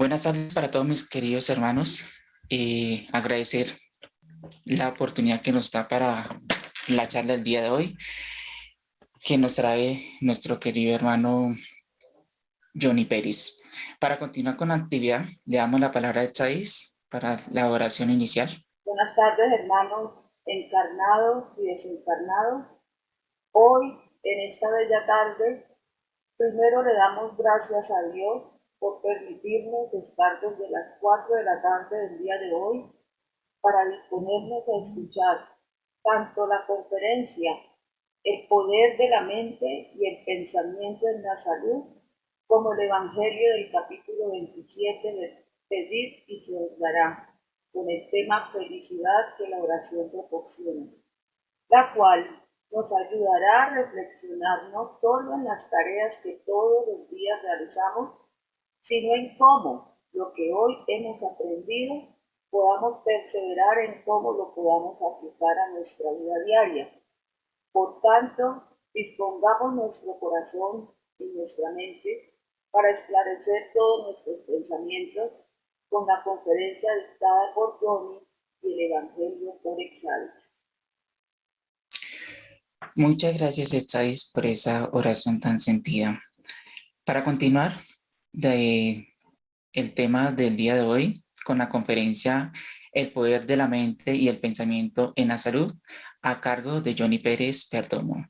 Buenas tardes para todos mis queridos hermanos. Agradecer la oportunidad que nos da para la charla del día de hoy, que nos trae nuestro querido hermano Johnny Pérez. Para continuar con la actividad, le damos la palabra a Chais para la oración inicial. Buenas tardes, hermanos encarnados y desencarnados. Hoy, en esta bella tarde, primero le damos gracias a Dios por permitirnos estar desde las 4 de la tarde del día de hoy para disponernos a escuchar tanto la conferencia El poder de la mente y el pensamiento en la salud, como el Evangelio del capítulo 27 de Pedid y se os dará, con el tema felicidad que la oración proporciona, la cual nos ayudará a reflexionar no solo en las tareas que todos los días realizamos, sino en cómo lo que hoy hemos aprendido podamos perseverar en cómo lo podamos aplicar a nuestra vida diaria. Por tanto, dispongamos nuestro corazón y nuestra mente para esclarecer todos nuestros pensamientos con la conferencia dictada por Johnny y el Evangelio por Exalis. Muchas gracias, Chais, por esa oración tan sentida. Para continuar el tema del día de hoy con la conferencia El poder de la mente y el pensamiento en la salud, a cargo de Johnny Pérez Perdomo.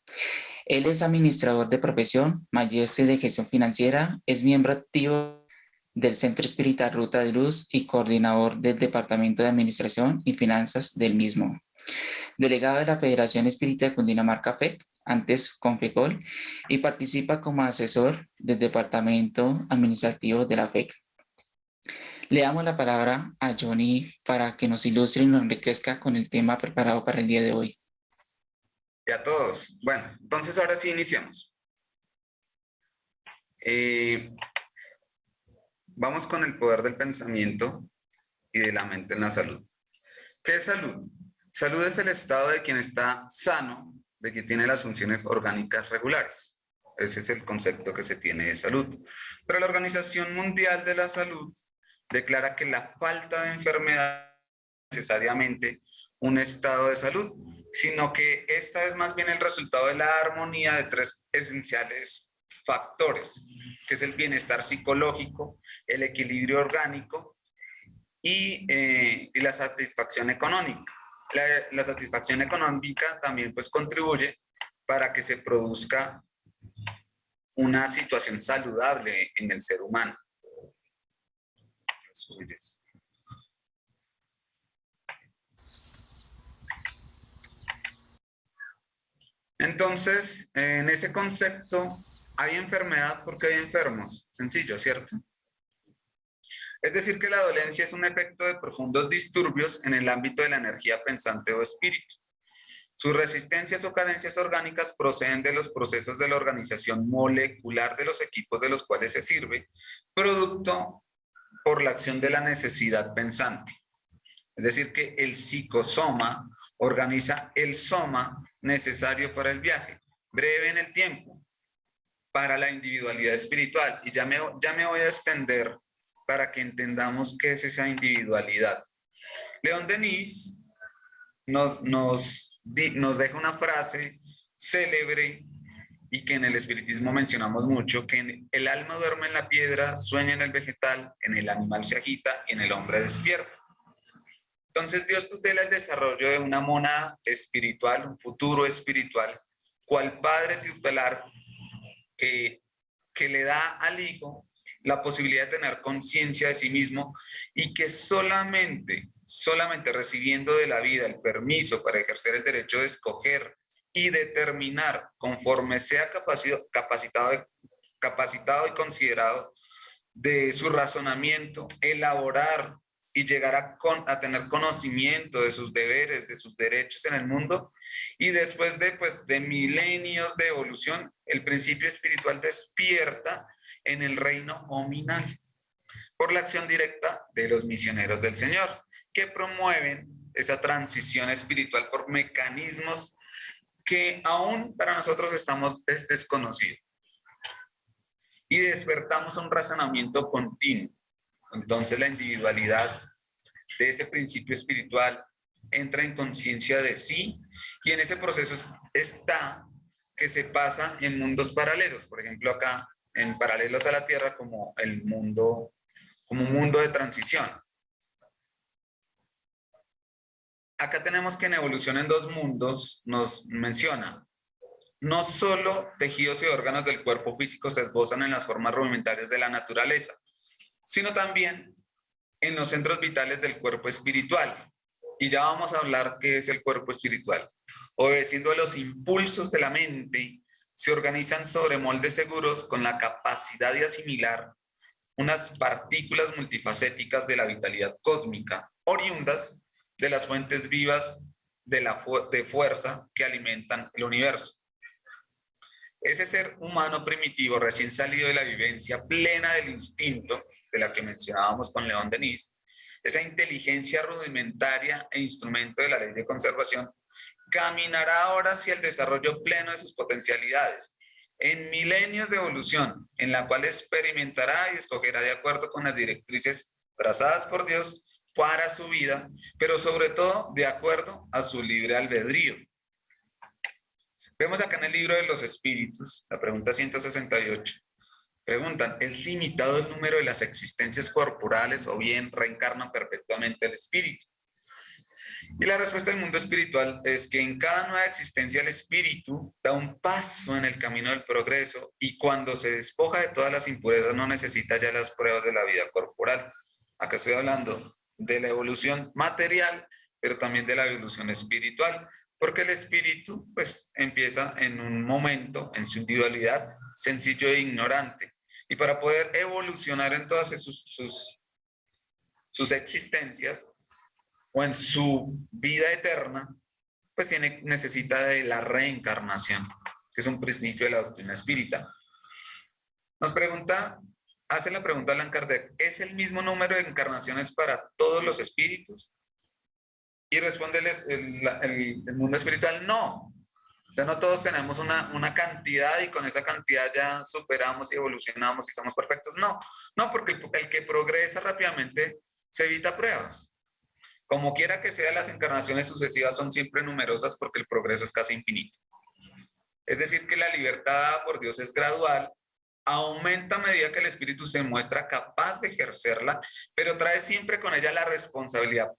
Él es administrador de profesión, magíster de gestión financiera, es miembro activo del Centro Espírita Ruta de Luz y coordinador del Departamento de Administración y Finanzas del mismo. Delegado de la Federación Espírita de Cundinamarca FEC, antes Confecol, y participa como asesor del Departamento Administrativo de la FEC. Le damos la palabra a Johnny para que nos ilustre y nos enriquezca con el tema preparado para el día de hoy. Y a todos. Bueno, entonces ahora sí iniciamos. Vamos con el poder del pensamiento y de la mente en la salud. ¿Qué es salud? Salud es el estado de quien está sano, de quien tiene las funciones orgánicas regulares. Ese es el concepto que se tiene de salud. Pero la Organización Mundial de la Salud declara que la falta de enfermedad es necesariamente un estado de salud, sino que esta es más bien el resultado de la armonía de tres esenciales factores, que es el bienestar psicológico, el equilibrio orgánico y la satisfacción económica. La satisfacción económica también pues contribuye para que se produzca una situación saludable en el ser humano. Entonces, en ese concepto, hay enfermedad porque hay enfermos. Sencillo, ¿cierto? Es decir, que la dolencia es un efecto de profundos disturbios en el ámbito de la energía pensante o espíritu. Sus resistencias o carencias orgánicas proceden de los procesos de la organización molecular de los equipos de los cuales se sirve, producto por la acción de la necesidad pensante. Es decir, que el psicosoma organiza el soma necesario para el viaje, breve en el tiempo, para la individualidad espiritual. Y ya me voy a extender para que entendamos qué es esa individualidad. León Denis nos deja una frase célebre y que en el espiritismo mencionamos mucho, que el alma duerme en la piedra, sueña en el vegetal, en el animal se agita y en el hombre despierta. Entonces Dios tutela el desarrollo de una mónada espiritual, un futuro espiritual, cual padre tutelar que le da al hijo la posibilidad de tener conciencia de sí mismo y que solamente recibiendo de la vida el permiso para ejercer el derecho de escoger y determinar conforme sea capacitado y considerado de su razonamiento, elaborar y llegar a tener conocimiento de sus deberes, de sus derechos en el mundo, y después de milenios de evolución, el principio espiritual despierta en el reino hominal por la acción directa de los misioneros del Señor, que promueven esa transición espiritual por mecanismos que aún para nosotros es desconocido. Y despertamos un razonamiento continuo. Entonces la individualidad de ese principio espiritual entra en conciencia de sí, y en ese proceso está que se pasa en mundos paralelos, por ejemplo acá en paralelos a la Tierra como el mundo, como un mundo de transición. Acá tenemos que en Evolución en dos mundos nos menciona, no solo tejidos y órganos del cuerpo físico se esbozan en las formas rudimentarias de la naturaleza, sino también en los centros vitales del cuerpo espiritual. Y ya vamos a hablar qué es el cuerpo espiritual. Obedeciendo a los impulsos de la mente, se organizan sobre moldes seguros con la capacidad de asimilar unas partículas multifacéticas de la vitalidad cósmica, oriundas de las fuentes vivas de fuerza que alimentan el universo. Ese ser humano primitivo, recién salido de la vivencia plena del instinto, de la que mencionábamos con León Denis, esa inteligencia rudimentaria e instrumento de la ley de conservación, caminará ahora hacia el desarrollo pleno de sus potencialidades, en milenios de evolución, en la cual experimentará y escogerá de acuerdo con las directrices trazadas por Dios para su vida, pero sobre todo de acuerdo a su libre albedrío. Vemos acá en el libro de los espíritus, la pregunta 168. Preguntan, ¿es limitado el número de las existencias corporales o bien reencarna perpetuamente el espíritu? Y la respuesta del mundo espiritual es que en cada nueva existencia el espíritu da un paso en el camino del progreso, y cuando se despoja de todas las impurezas no necesita ya las pruebas de la vida corporal. Acá estoy hablando de la evolución material, pero también de la evolución espiritual, porque el espíritu pues empieza en un momento, en su individualidad, sencillo e ignorante. Y para poder evolucionar en todas sus existencias o en su vida eterna, pues necesita de la reencarnación, que es un principio de la doctrina espírita. Nos pregunta, hace la pregunta Allan Kardec, ¿es el mismo número de encarnaciones para todos los espíritus? Y responde el mundo espiritual, no. O sea, no todos tenemos una cantidad y con esa cantidad ya superamos y evolucionamos y somos perfectos. No, no, porque el que progresa rápidamente se evita pruebas. Como quiera que sea, las encarnaciones sucesivas son siempre numerosas porque el progreso es casi infinito. Es decir, que la libertad dada por Dios es gradual, aumenta a medida que el espíritu se muestra capaz de ejercerla, pero trae siempre con ella la responsabilidad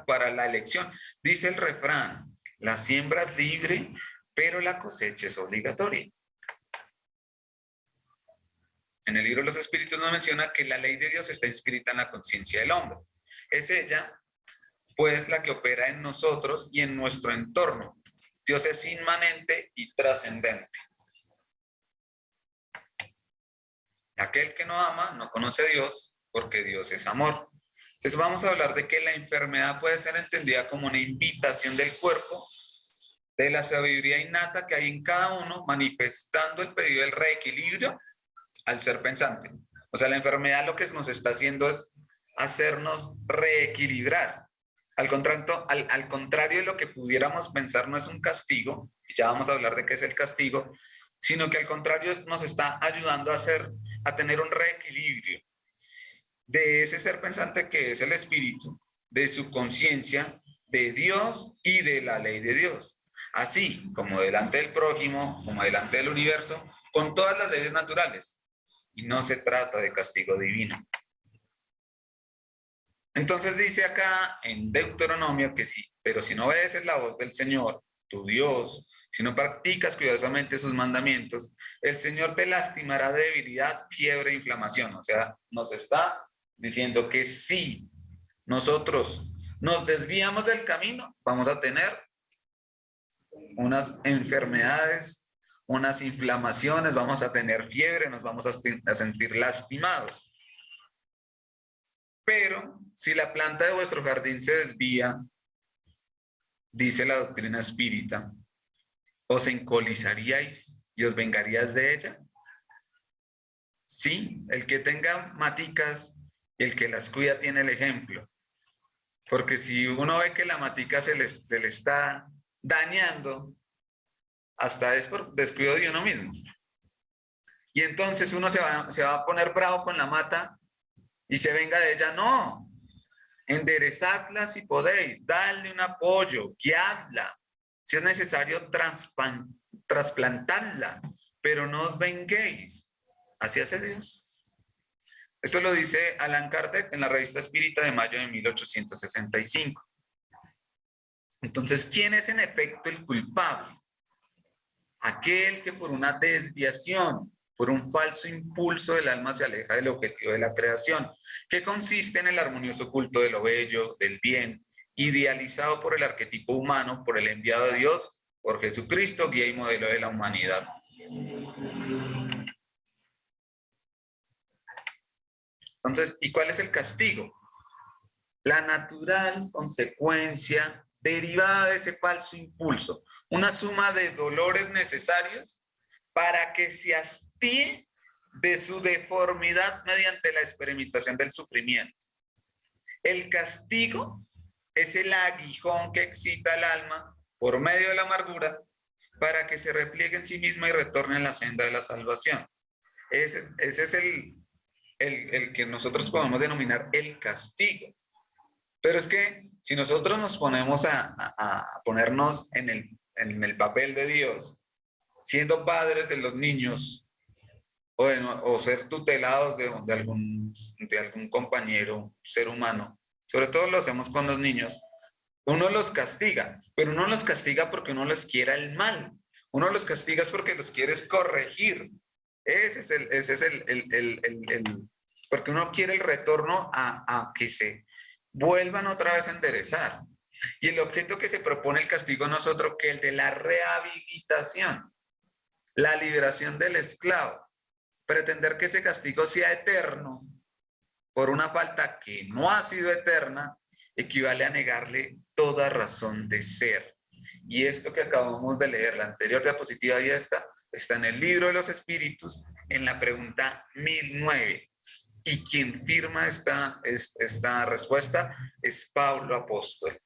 para la elección. Dice el refrán, la siembra es libre, pero la cosecha es obligatoria. En el libro de los espíritus nos menciona que la ley de Dios está inscrita en la conciencia del hombre. Es ella, pues, la que opera en nosotros y en nuestro entorno. Dios es inmanente y trascendente. Aquel que no ama no conoce a Dios, porque Dios es amor. Entonces vamos a hablar de que la enfermedad puede ser entendida como una invitación del cuerpo, de la sabiduría innata que hay en cada uno, manifestando el pedido del reequilibrio al ser pensante. O sea, la enfermedad lo que nos está haciendo es hacernos reequilibrar. Al contrario de lo que pudiéramos pensar, no es un castigo, y ya vamos a hablar de qué es el castigo, sino que al contrario nos está ayudando a tener un reequilibrio de ese ser pensante que es el espíritu, de su conciencia, de Dios y de la ley de Dios. Así como delante del prójimo, como delante del universo, con todas las leyes naturales. Y no se trata de castigo divino. Entonces dice acá en Deuteronomio que sí, pero si no obedeces la voz del Señor, tu Dios, si no practicas cuidadosamente sus mandamientos, el Señor te lastimará de debilidad, fiebre e inflamación. O sea, nos está diciendo que si nosotros nos desviamos del camino, vamos a tener unas enfermedades, unas inflamaciones, vamos a tener fiebre, nos vamos a sentir lastimados. Pero si la planta de vuestro jardín se desvía, dice la doctrina espírita, ¿os encolizaríais y os vengaríais de ella? Sí, el que tenga maticas y el que las cuida tiene el ejemplo. Porque si uno ve que la matica se le está dañando, hasta es por descuido de uno mismo. Y entonces uno se va a poner bravo con la mata y se venga de ella, no. Enderezadla si podéis, dadle un apoyo, guiadla. Si es necesario, trasplantarla, pero no os venguéis. Así hace Dios. Esto lo dice Allan Kardec en la Revista Espírita de mayo de 1865. Entonces, ¿quién es en efecto el culpable? Aquel que por una desviación, por un falso impulso del alma se aleja del objetivo de la creación, que consiste en el armonioso culto de lo bello, del bien, idealizado por el arquetipo humano, por el enviado de Dios, por Jesucristo, guía y modelo de la humanidad. Entonces, ¿y cuál es el castigo? La natural consecuencia derivada de ese falso impulso, una suma de dolores necesarios para que se hastíe de su deformidad mediante la experimentación del sufrimiento. El castigo es el aguijón que excita al alma por medio de la amargura para que se repliegue en sí misma y retorne en la senda de la salvación. Ese es el que nosotros podemos denominar el castigo. Pero es que si nosotros nos ponemos a ponernos en el papel de Dios, siendo padres de los niños o ser tutelados de algún compañero, ser humano, sobre todo lo hacemos con los niños, uno los castiga, pero uno los castiga porque uno les quiera el mal. Uno los castiga porque los quieres corregir. Ese es porque uno quiere el retorno a que se vuelvan otra vez a enderezar. Y el objeto que se propone el castigo no es otro que el de la rehabilitación, la liberación del esclavo. Pretender que ese castigo sea eterno por una falta que no ha sido eterna equivale a negarle toda razón de ser. Y esto que acabamos de leer, la anterior diapositiva y esta, está en el libro de los espíritus, en la pregunta 1009. Y quien firma esta respuesta es Pablo Apóstol.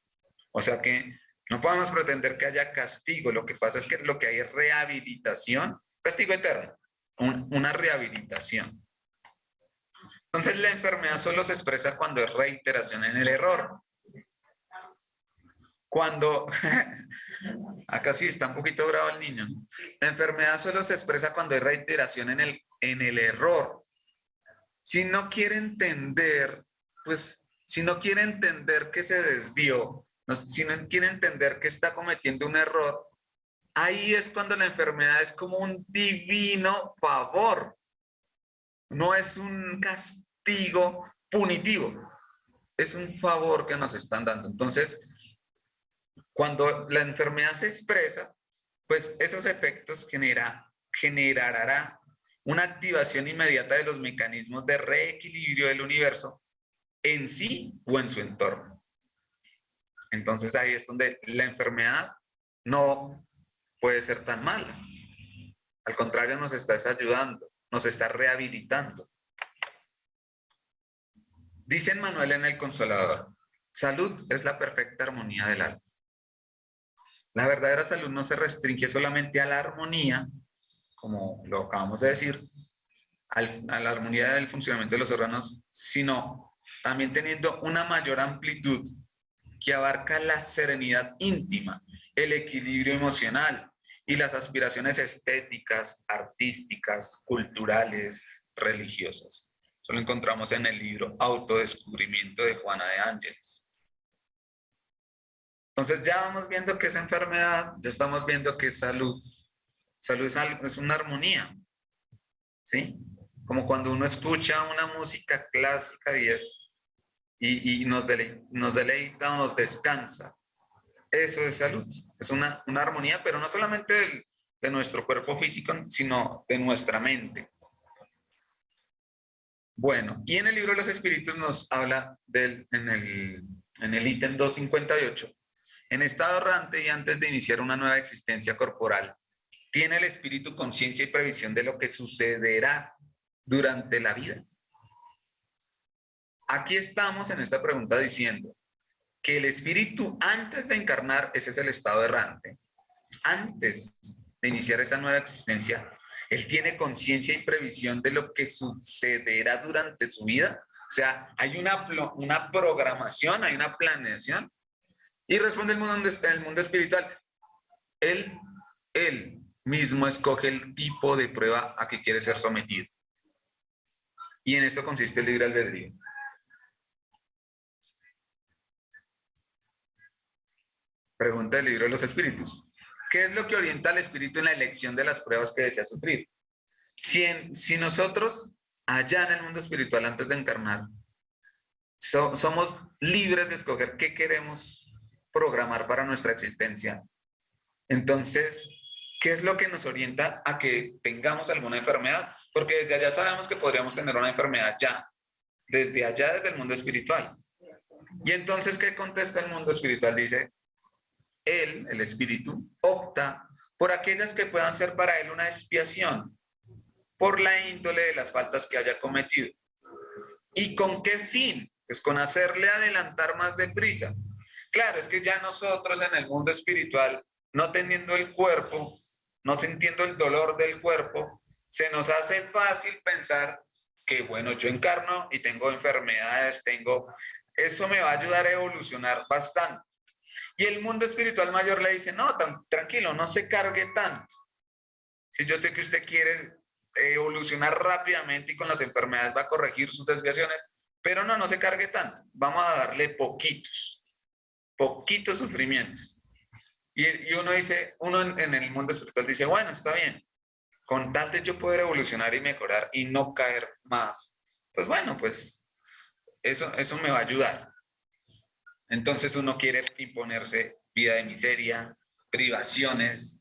O sea que no podemos pretender que haya castigo. Lo que pasa es que lo que hay es rehabilitación, castigo eterno, una rehabilitación. Entonces la enfermedad solo se expresa cuando es reiteración en el error. Cuando, acá sí está un poquito bravo el niño, ¿no? La enfermedad solo se expresa cuando hay reiteración en el error. Si no quiere entender, pues, si no quiere entender que se desvió, si no quiere entender que está cometiendo un error, ahí es cuando la enfermedad es como un divino favor. No es un castigo punitivo, es un favor que nos están dando. Entonces, cuando la enfermedad se expresa, pues esos efectos generará una activación inmediata de los mecanismos de reequilibrio del universo en sí o en su entorno. Entonces ahí es donde la enfermedad no puede ser tan mala. Al contrario, nos está ayudando, nos está rehabilitando. Dice Manuel en el Consolador, salud es la perfecta armonía del alma. La verdadera salud no se restringe solamente a la armonía, como lo acabamos de decir, a la armonía del funcionamiento de los órganos, sino también teniendo una mayor amplitud que abarca la serenidad íntima, el equilibrio emocional y las aspiraciones estéticas, artísticas, culturales, religiosas. Eso lo encontramos en el libro Autodescubrimiento de Juana de Ángeles. Entonces ya vamos viendo que es enfermedad, ya estamos viendo que es salud. Salud es una armonía, ¿sí? Como cuando uno escucha una música clásica y nos deleita o nos descansa. Eso es salud, es una armonía, pero no solamente de nuestro cuerpo físico, sino de nuestra mente. Bueno, y en el libro de los espíritus nos habla en el ítem 258. En estado errante y antes de iniciar una nueva existencia corporal, ¿tiene el espíritu conciencia y previsión de lo que sucederá durante la vida? Aquí estamos en esta pregunta diciendo que el espíritu antes de encarnar, ese es el estado errante, antes de iniciar esa nueva existencia, él tiene conciencia y previsión de lo que sucederá durante su vida. O sea, hay una programación, hay una planeación. Y responde el mundo espiritual. Él mismo escoge el tipo de prueba a que quiere ser sometido. Y en esto consiste el libre albedrío. Pregunta del libro de los espíritus. ¿Qué es lo que orienta al espíritu en la elección de las pruebas que desea sufrir? Si nosotros, allá en el mundo espiritual, antes de encarnar, somos libres de escoger qué queremos programar para nuestra existencia, entonces, ¿qué es lo que nos orienta a que tengamos alguna enfermedad? Porque desde allá sabemos que podríamos tener una enfermedad ya, desde allá, desde el mundo espiritual. Y entonces, ¿qué contesta el mundo espiritual? Dice, él, el espíritu, opta por aquellas que puedan ser para él una expiación por la índole de las faltas que haya cometido. ¿Y con qué fin? Pues con hacerle adelantar más deprisa. Claro, es que ya nosotros en el mundo espiritual, no teniendo el cuerpo, no sintiendo el dolor del cuerpo, se nos hace fácil pensar que, bueno, yo encarno y tengo enfermedades, eso me va a ayudar a evolucionar bastante. Y el mundo espiritual mayor le dice, no, tranquilo, no se cargue tanto. Si yo sé que usted quiere evolucionar rápidamente y con las enfermedades va a corregir sus desviaciones, pero no se cargue tanto. Vamos a darle poquitos sufrimientos. Y uno dice, en el mundo espiritual dice, bueno, está bien, con tal de yo poder evolucionar y mejorar y no caer más, pues bueno, pues eso me va a ayudar. Entonces uno quiere imponerse vida de miseria, privaciones,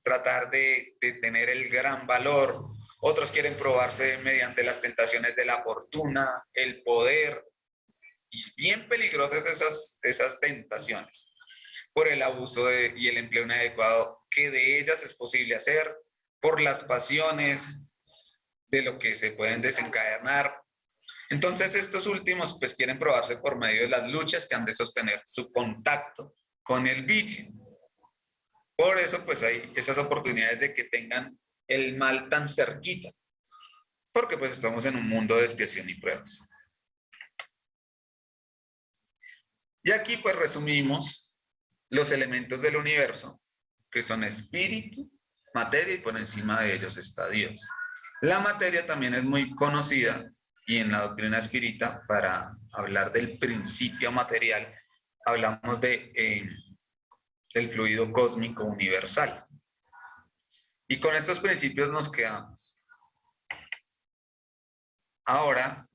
tratar de tener el gran valor. Otros quieren probarse mediante las tentaciones de la fortuna, el poder, y bien peligrosas esas tentaciones por el abuso y el empleo inadecuado que de ellas es posible hacer, por las pasiones de lo que se pueden desencadenar. Entonces estos últimos pues quieren probarse por medio de las luchas que han de sostener su contacto con el vicio. Por eso pues hay esas oportunidades de que tengan el mal tan cerquita, porque pues estamos en un mundo de expiación y pruebas. Y aquí pues resumimos los elementos del universo, que son espíritu, materia, y por encima de ellos está Dios. La materia también es muy conocida, y en la doctrina espírita, para hablar del principio material, hablamos del fluido cósmico universal. Y con estos principios nos quedamos. Ahora,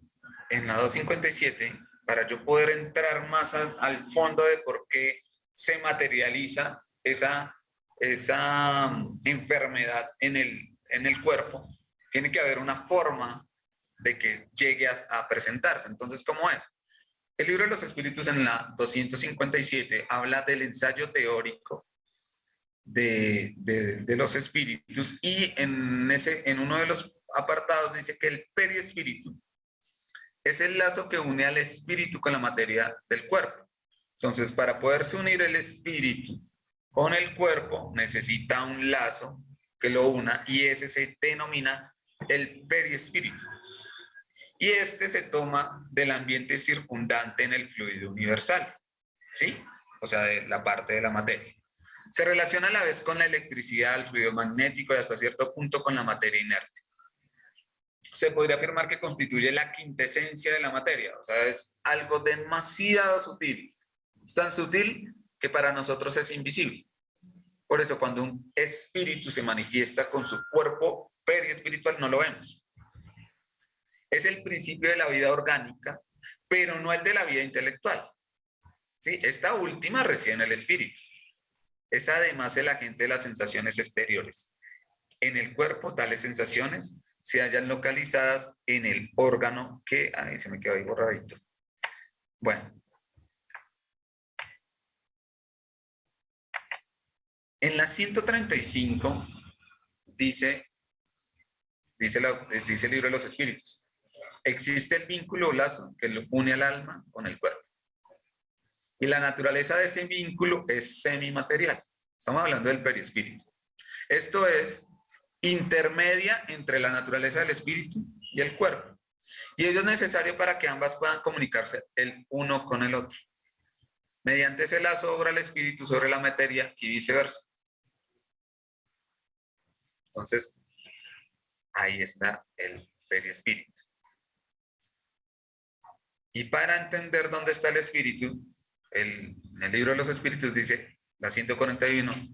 en la 257, para yo poder entrar más al fondo de por qué se materializa esa enfermedad en el cuerpo, tiene que haber una forma de que llegue a presentarse. Entonces, ¿cómo es? El libro de los espíritus en la 257 habla del ensayo teórico de los espíritus, y en uno de los apartados dice que el periespíritu es el lazo que une al espíritu con la materia del cuerpo. Entonces, para poderse unir el espíritu con el cuerpo, necesita un lazo que lo una, y ese se denomina el periespíritu. Y este se toma del ambiente circundante en el fluido universal, ¿sí? O sea, de la parte de la materia. Se relaciona a la vez con la electricidad, el fluido magnético y hasta cierto punto con la materia inerte. Se podría afirmar que constituye la quintesencia de la materia, o sea, es algo demasiado sutil. Es tan sutil que para nosotros es invisible. Por eso cuando un espíritu se manifiesta con su cuerpo periespiritual no lo vemos. Es el principio de la vida orgánica, pero no el de la vida intelectual. ¿Sí? Esta última reside en el espíritu. Es además el agente de las sensaciones exteriores. En el cuerpo, tales sensaciones se hallan localizadas en el órgano que... Ay, se me quedó ahí borradito. Bueno. En la 135 dice el libro de los espíritus, existe el vínculo o lazo que lo une al alma con el cuerpo. Y la naturaleza de ese vínculo es semimaterial. Estamos hablando del periespíritu. Esto es intermedia entre la naturaleza del espíritu y el cuerpo. Y ello es necesario para que ambas puedan comunicarse el uno con el otro. Mediante ese lazo obra el espíritu sobre la materia y viceversa. Entonces, ahí está el perispíritu. Y para entender dónde está el espíritu, en el libro de los espíritus dice, la 141,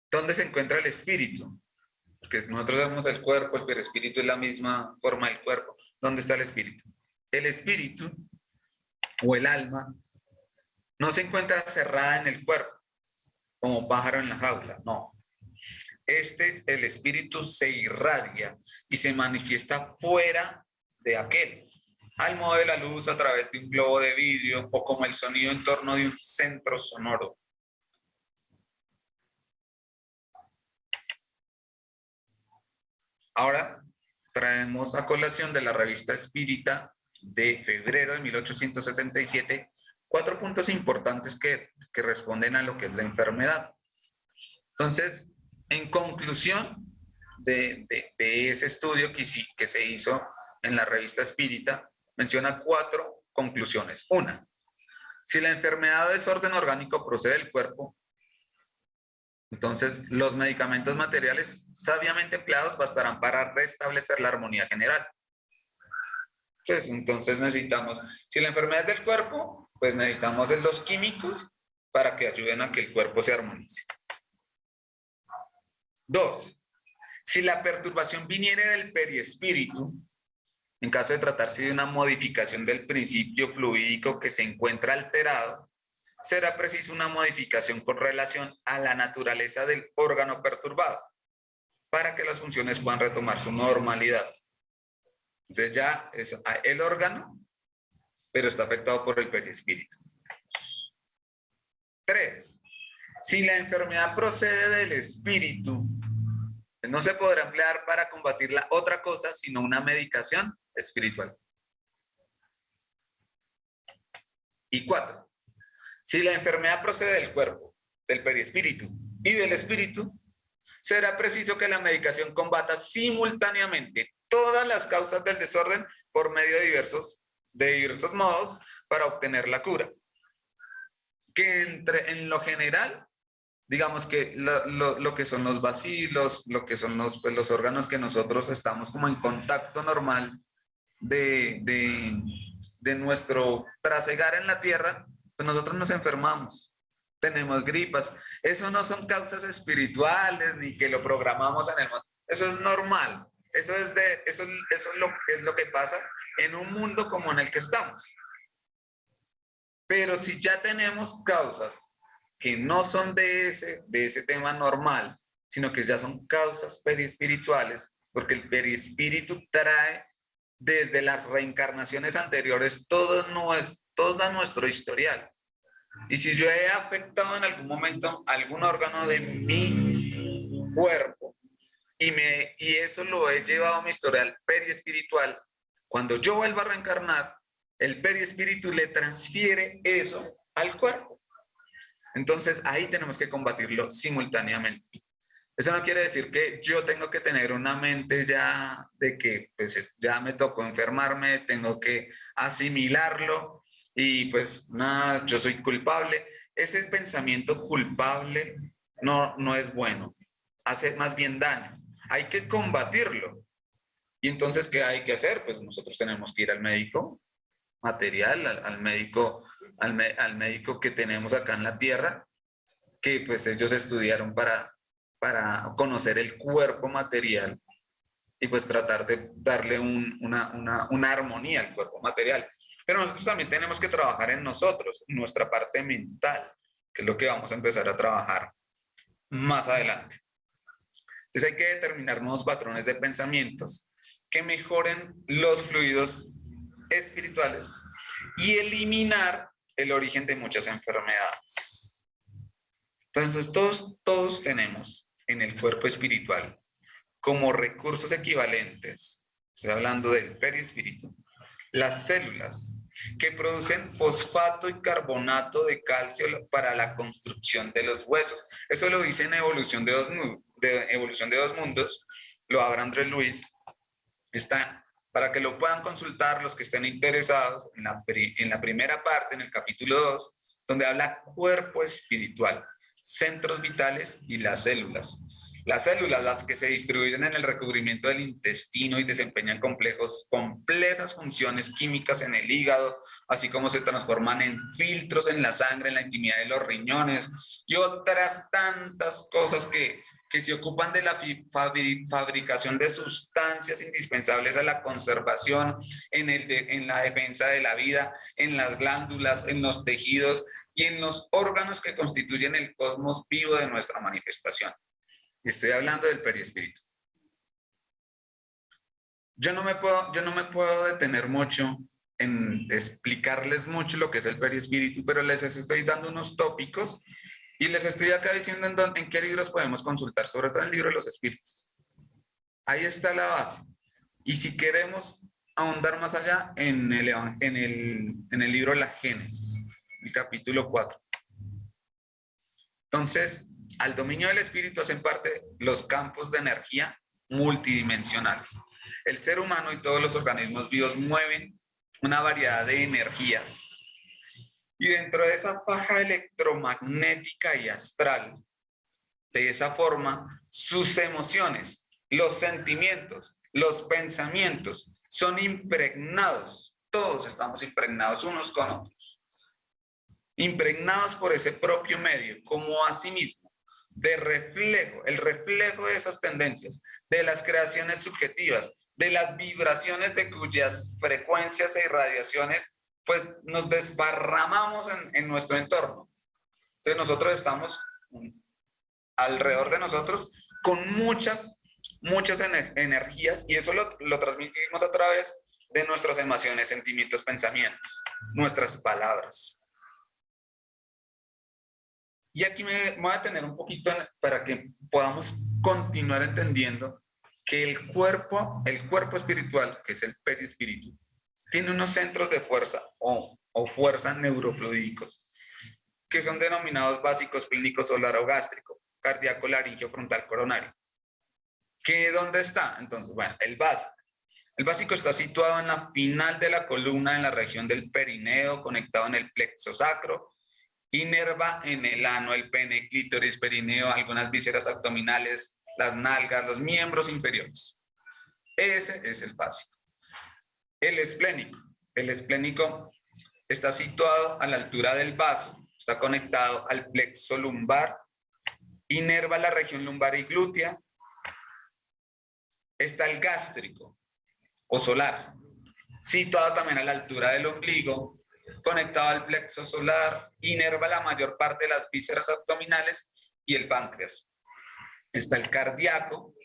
¿dónde se encuentra el espíritu? Porque nosotros vemos el cuerpo, el perispíritu es la misma forma del cuerpo. ¿Dónde está el espíritu? El espíritu o el alma no se encuentra cerrada en el cuerpo, como pájaro en la jaula, no. El espíritu se irradia y se manifiesta fuera de aquel, al modo de la luz a través de un globo de vidrio o como el sonido en torno de un centro sonoro. Ahora traemos a colación de la revista Espírita de febrero de 1867 4 puntos importantes que responden a lo que es la enfermedad. Entonces, en conclusión de ese estudio que se hizo en la revista Espírita, menciona 4 conclusiones. Una, si la enfermedad o desorden orgánico procede del cuerpo, entonces los medicamentos materiales sabiamente empleados bastarán para restablecer la armonía general. Pues entonces necesitamos, si la enfermedad es del cuerpo, pues necesitamos los químicos para que ayuden a que el cuerpo se armonice. 2. Si la perturbación viniere del periespíritu, en caso de tratarse de una modificación del principio fluídico que se encuentra alterado, será preciso una modificación con relación a la naturaleza del órgano perturbado, para que las funciones puedan retomar su normalidad. Entonces ya es el órgano, pero está afectado por el perispíritu. 3. Si la enfermedad procede del espíritu, no se podrá emplear para combatirla otra cosa sino una medicación espiritual. Y 4. Si la enfermedad procede del cuerpo, del perispíritu y del espíritu, será preciso que la medicación combata simultáneamente todas las causas del desorden por medio de diversos modos para obtener la cura. Que en lo general, digamos que lo que son los bacilos, lo que son los órganos que nosotros estamos como en contacto normal de nuestro trasegar en la tierra, pues nosotros nos enfermamos, tenemos gripas. Eso no son causas espirituales ni que lo programamos en el mundo. Eso es normal. Eso es lo que pasa en un mundo como en el que estamos. Pero si ya tenemos causas que no son de ese tema normal, sino que ya son causas periespirituales, porque el perispíritu trae desde las reencarnaciones anteriores todo nuestro historial. Y si yo he afectado en algún momento algún órgano de mi cuerpo y eso lo he llevado a mi historial periespiritual, cuando yo vuelva a reencarnar, el perispíritu le transfiere eso al cuerpo. Entonces ahí tenemos que combatirlo simultáneamente. Eso no quiere decir que yo tengo que tener una mente ya de que pues ya me tocó enfermarme, tengo que asimilarlo y pues nada, yo soy culpable. Ese pensamiento culpable no es bueno, hace más bien daño. Hay que combatirlo. Y entonces, ¿qué hay que hacer? Pues nosotros tenemos que ir al médico material, al médico que tenemos acá en la tierra, que pues ellos estudiaron para conocer el cuerpo material y pues tratar de darle una armonía al cuerpo material. Pero nosotros también tenemos que trabajar en nosotros, en nuestra parte mental, que es lo que vamos a empezar a trabajar más adelante. Entonces hay que determinar nuevos patrones de pensamientos que mejoren los fluidos espirituales y eliminar el origen de muchas enfermedades. Entonces todos tenemos en el cuerpo espiritual como recursos equivalentes, estoy hablando del perispíritu, las células que producen fosfato y carbonato de calcio para la construcción de los huesos. Eso lo dice en Evolución de dos Mundos, lo habla Andrés Luis. Está para que lo puedan consultar los que estén interesados en la primera parte, en el capítulo 2, donde habla cuerpo espiritual, centros vitales y las células. Las células, las que se distribuyen en el recubrimiento del intestino y desempeñan complejas funciones químicas en el hígado, así como se transforman en filtros en la sangre, en la intimidad de los riñones y otras tantas cosas que se ocupan de la fabricación de sustancias indispensables a la conservación, en la defensa de la vida, en las glándulas, en los tejidos y en los órganos que constituyen el cosmos vivo de nuestra manifestación. Estoy hablando del perispíritu. Yo no me puedo detener mucho en explicarles mucho lo que es el perispíritu, pero les estoy dando unos tópicos y les estoy acá diciendo en qué libros podemos consultar, sobre todo el libro de los espíritus. Ahí está la base. Y si queremos ahondar más allá, en el libro de la Génesis, el capítulo 4. Entonces, al dominio del espíritu hacen parte los campos de energía multidimensionales. El ser humano y todos los organismos vivos mueven una variedad de energías. Y dentro de esa faja electromagnética y astral, de esa forma, sus emociones, los sentimientos, los pensamientos son impregnados. Todos estamos impregnados unos con otros. Impregnados por ese propio medio, como asimismo, de reflejo, el reflejo de esas tendencias, de las creaciones subjetivas, de las vibraciones de cuyas frecuencias e irradiaciones, pues nos desparramamos en nuestro entorno. Entonces nosotros estamos alrededor de nosotros con muchas energías y eso lo transmitimos a través de nuestras emociones, sentimientos, pensamientos, nuestras palabras. Y aquí me voy a detener un poquito para que podamos continuar entendiendo que el cuerpo espiritual, que es el perispíritu, tiene unos centros de fuerza o fuerza neurofluídicos, que son denominados básicos, clínicos, solar o gástrico, cardíaco, laringio, frontal, coronario. ¿Qué dónde está? Entonces, bueno, el básico. El básico está situado en la final de la columna, en la región del perineo, conectado en el plexo sacro, inerva en el ano, el pene, clítoris, perineo, algunas vísceras abdominales, las nalgas, los miembros inferiores. Ese es el básico. El esplénico. El esplénico está situado a la altura del vaso, está conectado al plexo lumbar, inerva la región lumbar y glútea. Está el gástrico o solar, situado también a la altura del ombligo, conectado al plexo solar, inerva la mayor parte de las vísceras abdominales y el páncreas. Está el cardíaco,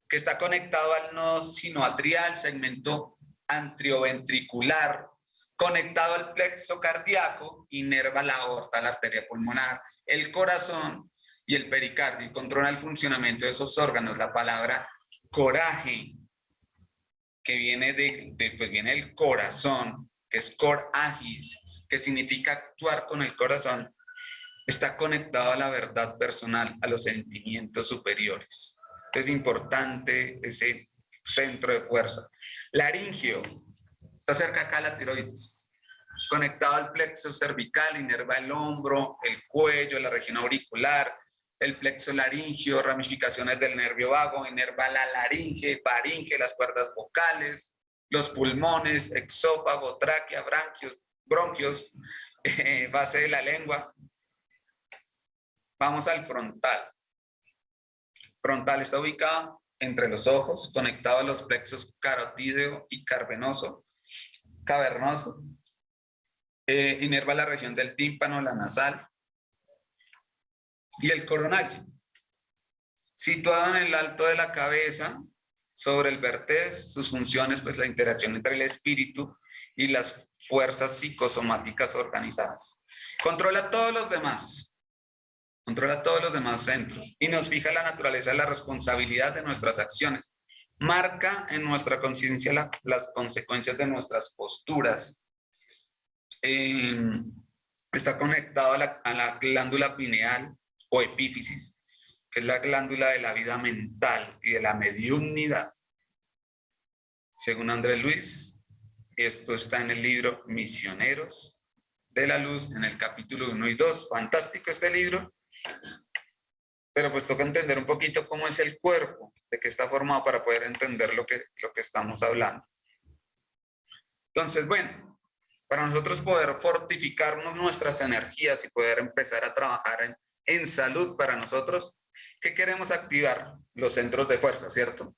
que está conectado al nodo sinoatrial, segmento antrioventricular, conectado al plexo cardíaco, inerva la aorta, la arteria pulmonar, el corazón y el pericardio, y controla el funcionamiento de esos órganos. La palabra coraje, que viene viene del corazón, que es cor agis, que significa actuar con el corazón, está conectado a la verdad personal, a los sentimientos superiores. Es importante ese centro de fuerza. Laringio, está cerca acá de la tiroides, conectado al plexo cervical, inerva el hombro, el cuello, la región auricular, el plexo laringio, ramificaciones del nervio vago, inerva la laringe, faringe, las cuerdas vocales, los pulmones, exófago, tráquea, bronquios, base de la lengua. Vamos al frontal. Frontal está ubicado entre los ojos, conectado a los plexos carotídeo y cavernoso. Inerva la región del tímpano, la nasal. Y el coronario, situado en el alto de la cabeza, sobre el vértex, sus funciones, pues la interacción entre el espíritu y las fuerzas psicosomáticas organizadas. Controla todos los demás centros y nos fija la naturaleza de la responsabilidad de nuestras acciones. Marca en nuestra conciencia las consecuencias de nuestras posturas. Está conectado a la glándula pineal o epífisis, que es la glándula de la vida mental y de la mediunidad. según Andrés Luis. Esto está en el libro Misioneros de la Luz, en el capítulo 1 y 2. Fantástico este libro, pero pues toca entender un poquito cómo es el cuerpo, de qué está formado para poder entender lo que estamos hablando. Entonces, bueno, para nosotros poder fortificarnos nuestras energías y poder empezar a trabajar en salud para nosotros, ¿qué queremos activar? Los centros de fuerza, ¿cierto?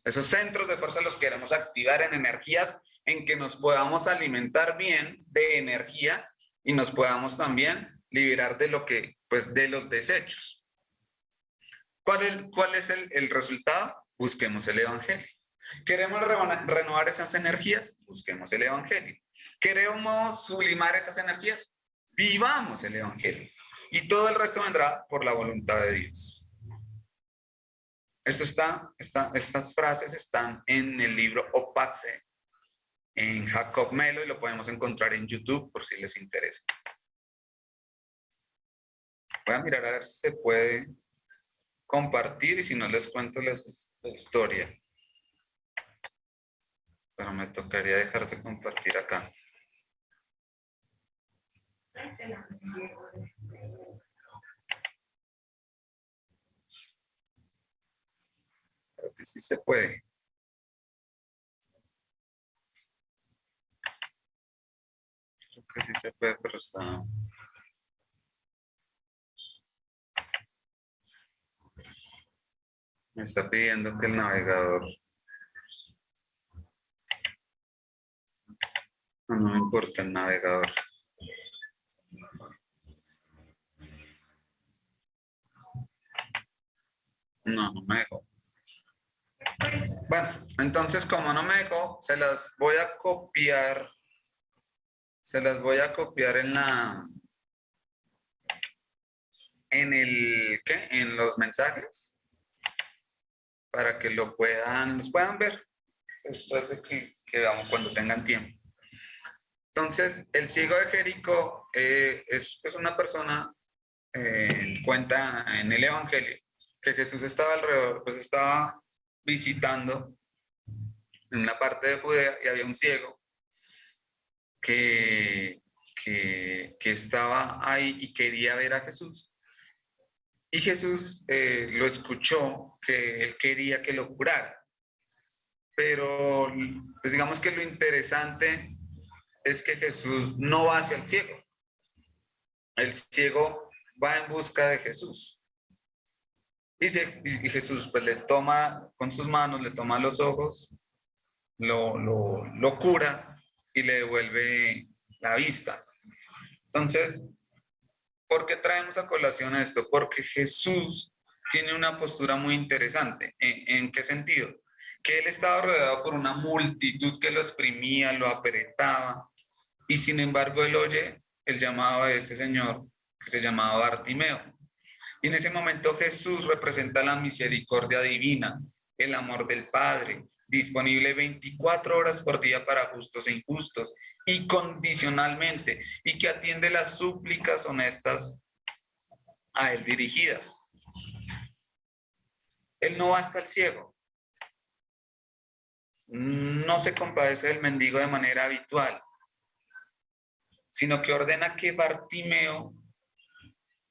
Esos centros de fuerza los queremos activar en energías en que nos podamos alimentar bien de energía y nos podamos también liberar de lo que, pues, de los desechos. ¿Cuál es el resultado? Busquemos el Evangelio. ¿Queremos renovar esas energías? Busquemos el Evangelio. ¿Queremos sublimar esas energías? Vivamos el Evangelio. Y todo el resto vendrá por la voluntad de Dios. Estas frases están en el libro Opace, en Jacob Melo, y lo podemos encontrar en YouTube por si les interesa. Voy a mirar a ver si se puede compartir y si no les cuento la historia. Pero me tocaría dejar de compartir acá. Creo que sí se puede. Creo que sí se puede, pero está... Me está pidiendo que el navegador... No me importa el navegador. No me dejó. Bueno, entonces como no me dejó, se las voy a copiar. Se las voy a copiar en en los mensajes para que los puedan ver después de que veamos cuando tengan tiempo. Entonces, el ciego de Jericó es una persona, cuenta en el Evangelio que Jesús estaba alrededor, pues estaba visitando en una parte de Judea y había un ciego que estaba ahí y quería ver a Jesús. Y Jesús lo escuchó, que él quería que lo curara. Pero pues digamos que lo interesante es que Jesús no va hacia el ciego. El ciego va en busca de Jesús. Y Jesús pues le toma con sus manos, le toma los ojos, lo cura y le devuelve la vista. Entonces, ¿por qué traemos a colación esto? Porque Jesús tiene una postura muy interesante. ¿En qué sentido? Que él estaba rodeado por una multitud que lo exprimía, lo apretaba, y sin embargo él oye el llamado de ese señor que se llamaba Bartimeo. Y en ese momento Jesús representa la misericordia divina, el amor del Padre, disponible 24 horas por día para justos e injustos, y condicionalmente, y que atiende las súplicas honestas a él dirigidas. Él no va hasta el ciego. No se compadece del mendigo de manera habitual, sino que ordena que Bartimeo,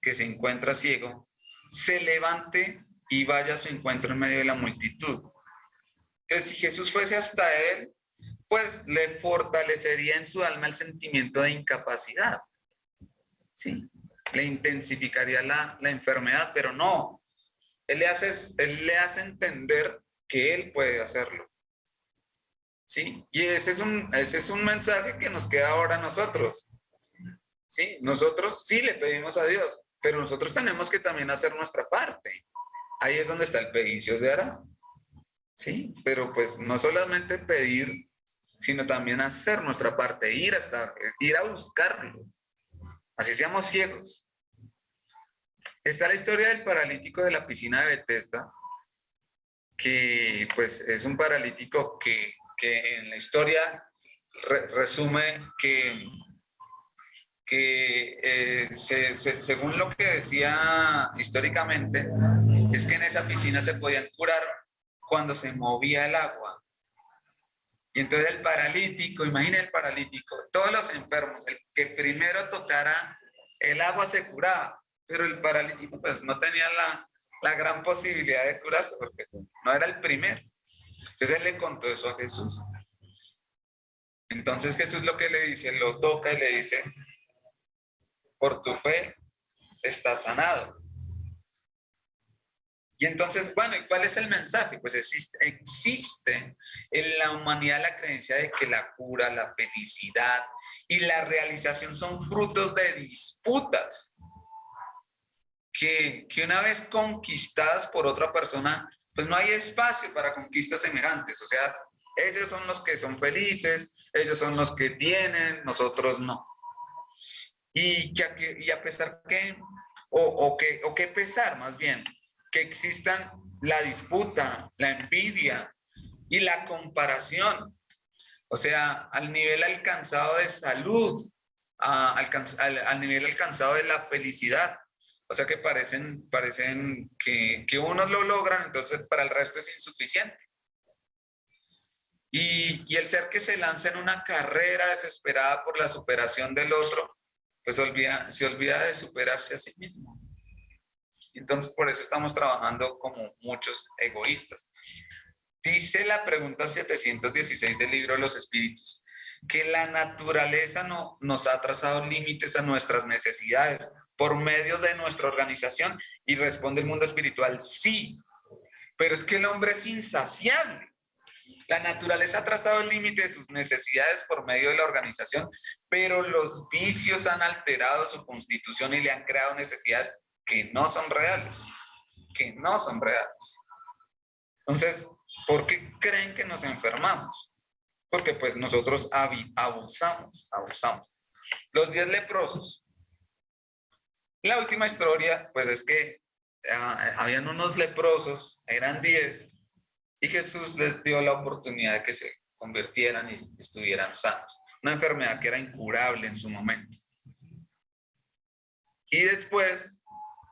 que se encuentra ciego, se levante y vaya a su encuentro en medio de la multitud. Entonces, si Jesús fuese hasta él, pues le fortalecería en su alma el sentimiento de incapacidad. ¿Sí? Le intensificaría la enfermedad, pero no. Él le hace entender que él puede hacerlo. ¿Sí? Y ese es un mensaje que nos queda ahora a nosotros. ¿Sí? Nosotros sí le pedimos a Dios, pero nosotros tenemos que también hacer nuestra parte. Ahí es donde está el pedir y se hará. ¿Sí? Pero pues no solamente pedir, sino también hacer nuestra parte, ir a buscarlo. Así seamos ciegos. Está la historia del paralítico de la piscina de Bethesda, que pues es un paralítico que en la historia resume según lo que decía históricamente, es que en esa piscina se podían curar cuando se movía el agua. Y entonces el paralítico, imagina el paralítico, todos los enfermos, el que primero tocara el agua se curaba, pero el paralítico pues no tenía la gran posibilidad de curarse porque no era el primero. Entonces él le contó eso a Jesús. Entonces Jesús lo que le dice, lo toca y le dice, por tu fe estás sanado. Y entonces, bueno, ¿y cuál es el mensaje? Pues existe en la humanidad la creencia de que la cura, la felicidad y la realización son frutos de disputas, que una vez conquistadas por otra persona, pues no hay espacio para conquistas semejantes. O sea, ellos son los que son felices, ellos son los que tienen, nosotros no. Y a pesar que, o que pesar más bien, que existan la disputa, la envidia y la comparación. O sea, al nivel alcanzado de salud, al nivel alcanzado de la felicidad. O sea que parecen que unos lo logran, entonces para el resto es insuficiente. Y el ser que se lanza en una carrera desesperada por la superación del otro, pues se olvida de superarse a sí mismo. Entonces, por eso estamos trabajando como muchos egoístas. Dice la pregunta 716 del libro de los espíritus, que la naturaleza nos ha trazado límites a nuestras necesidades por medio de nuestra organización, y responde el mundo espiritual, sí, pero es que el hombre es insaciable. La naturaleza ha trazado el límite de sus necesidades por medio de la organización, pero los vicios han alterado su constitución y le han creado necesidades que no son reales, Entonces, ¿por qué creen que nos enfermamos? Porque pues nosotros abusamos. Los 10 leprosos. La última historia, pues es que habían unos leprosos, eran 10, y Jesús les dio la oportunidad de que se convirtieran y estuvieran sanos. Una enfermedad que era incurable en su momento. Y después,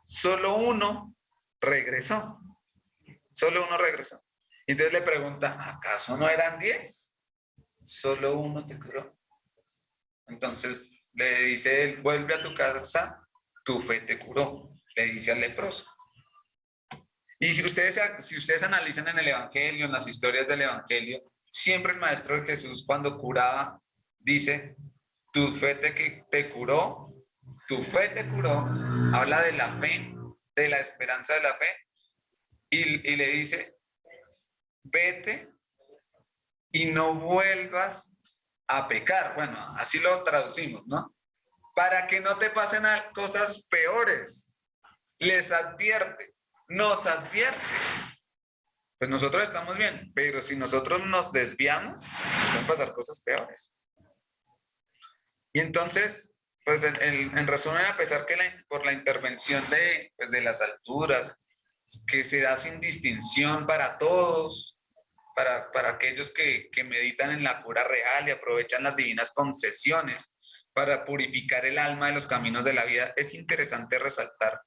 solo uno regresó. Y entonces le pregunta, ¿acaso no eran 10? Solo uno te curó. Entonces le dice él, vuelve a tu casa, tu fe te curó. Le dice al leproso. Y si ustedes analizan en el Evangelio, en las historias del Evangelio, siempre el Maestro de Jesús cuando curaba, dice, tu fe te curó, habla de la fe, de la esperanza de la fe, y le dice, vete y no vuelvas a pecar. Bueno, así lo traducimos, ¿no? Para que no te pasen cosas peores. Les advierte, nos advierte. Pues nosotros estamos bien, pero si nosotros nos desviamos, nos pueden pasar cosas peores. Y entonces, pues en resumen, a pesar que por la intervención de las alturas, que se da sin distinción para todos, para aquellos que meditan en la cura real y aprovechan las divinas concesiones para purificar el alma de los caminos de la vida, es interesante resaltar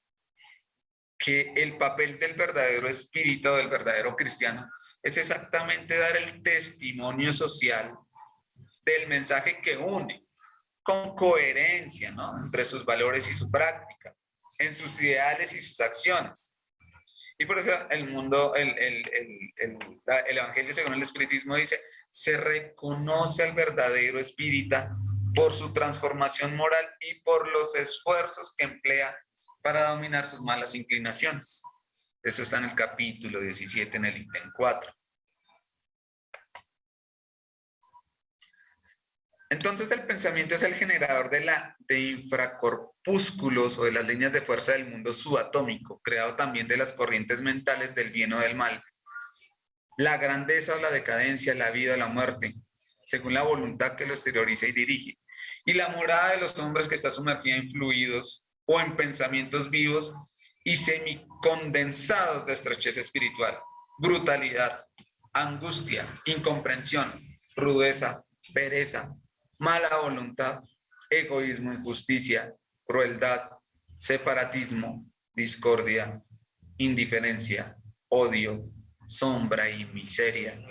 que el papel del verdadero espíritu, del verdadero cristiano, es exactamente dar el testimonio social del mensaje que une con coherencia, ¿no? Entre sus valores y su práctica, en sus ideales y sus acciones. Y por eso el Evangelio según el Espiritismo dice, se reconoce al verdadero espírita por su transformación moral y por los esfuerzos que emplea para dominar sus malas inclinaciones. Eso está en el capítulo 17, en el ítem 4. Entonces el pensamiento es el generador de infracorpúsculos o de las líneas de fuerza del mundo subatómico, creado también de las corrientes mentales del bien o del mal, la grandeza o la decadencia, la vida o la muerte, según la voluntad que lo exterioriza y dirige, y la morada de los hombres que está sumergida en fluidos o en pensamientos vivos y semicondensados de estrechez espiritual, brutalidad, angustia, incomprensión, rudeza, pereza, mala voluntad, egoísmo, injusticia, crueldad, separatismo, discordia, indiferencia, odio, sombra y miseria,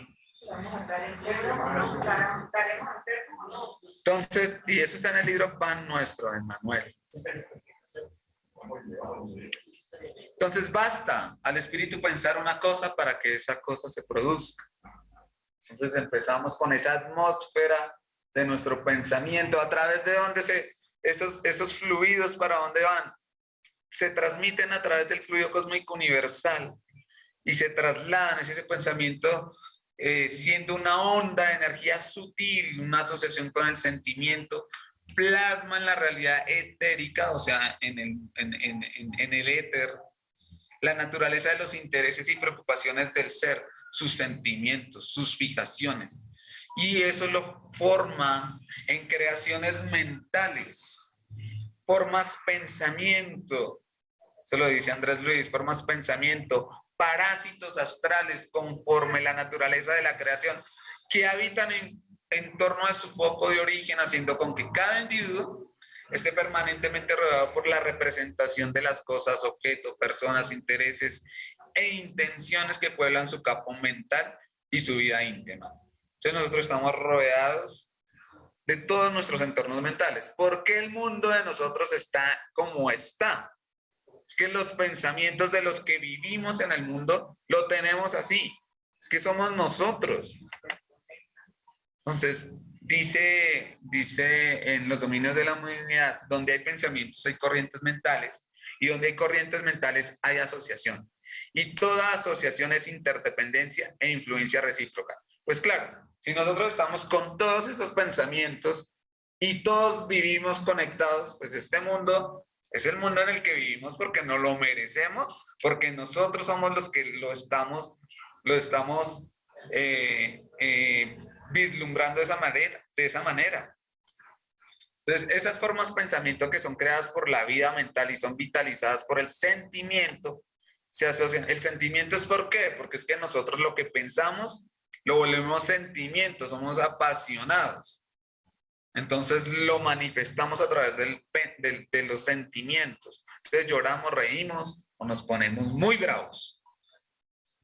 Entonces, y eso está en el libro Pan Nuestro de Manuel. Entonces basta al espíritu pensar una cosa para que esa cosa se produzca. Entonces empezamos con esa atmósfera de nuestro pensamiento, a través de donde esos fluidos, ¿para dónde van? Se transmiten a través del fluido cósmico universal y se trasladan, ese pensamiento siendo una onda de energía sutil, una asociación con el sentimiento, plasma en la realidad etérica, o sea, en el éter, la naturaleza de los intereses y preocupaciones del ser, sus sentimientos, sus fijaciones. Y eso lo forma en creaciones mentales, formas pensamiento, eso lo dice Andrés Luis, formas pensamiento, parásitos astrales conforme la naturaleza de la creación, que habitan en torno a su foco de origen, haciendo con que cada individuo esté permanentemente rodeado por la representación de las cosas, objetos, personas, intereses e intenciones que pueblan su campo mental y su vida íntima. Entonces nosotros estamos rodeados de todos nuestros entornos mentales. ¿Por qué el mundo de nosotros está como está? Es que los pensamientos de los que vivimos en el mundo lo tenemos así. Es que somos nosotros. Entonces, dice en los dominios de la humanidad, donde hay pensamientos hay corrientes mentales, y donde hay corrientes mentales hay asociación. Y toda asociación es interdependencia e influencia recíproca. Pues claro, si nosotros estamos con todos estos pensamientos y todos vivimos conectados, pues este mundo es el mundo en el que vivimos porque no lo merecemos, porque nosotros somos los que lo estamos vislumbrando de esa manera. Entonces, esas formas de pensamiento que son creadas por la vida mental y son vitalizadas por el sentimiento, se asocian. ¿El sentimiento es por qué? Porque es que nosotros lo que pensamos lo volvemos sentimiento, somos apasionados. Entonces lo manifestamos a través de los sentimientos. Entonces lloramos, reímos o nos ponemos muy bravos.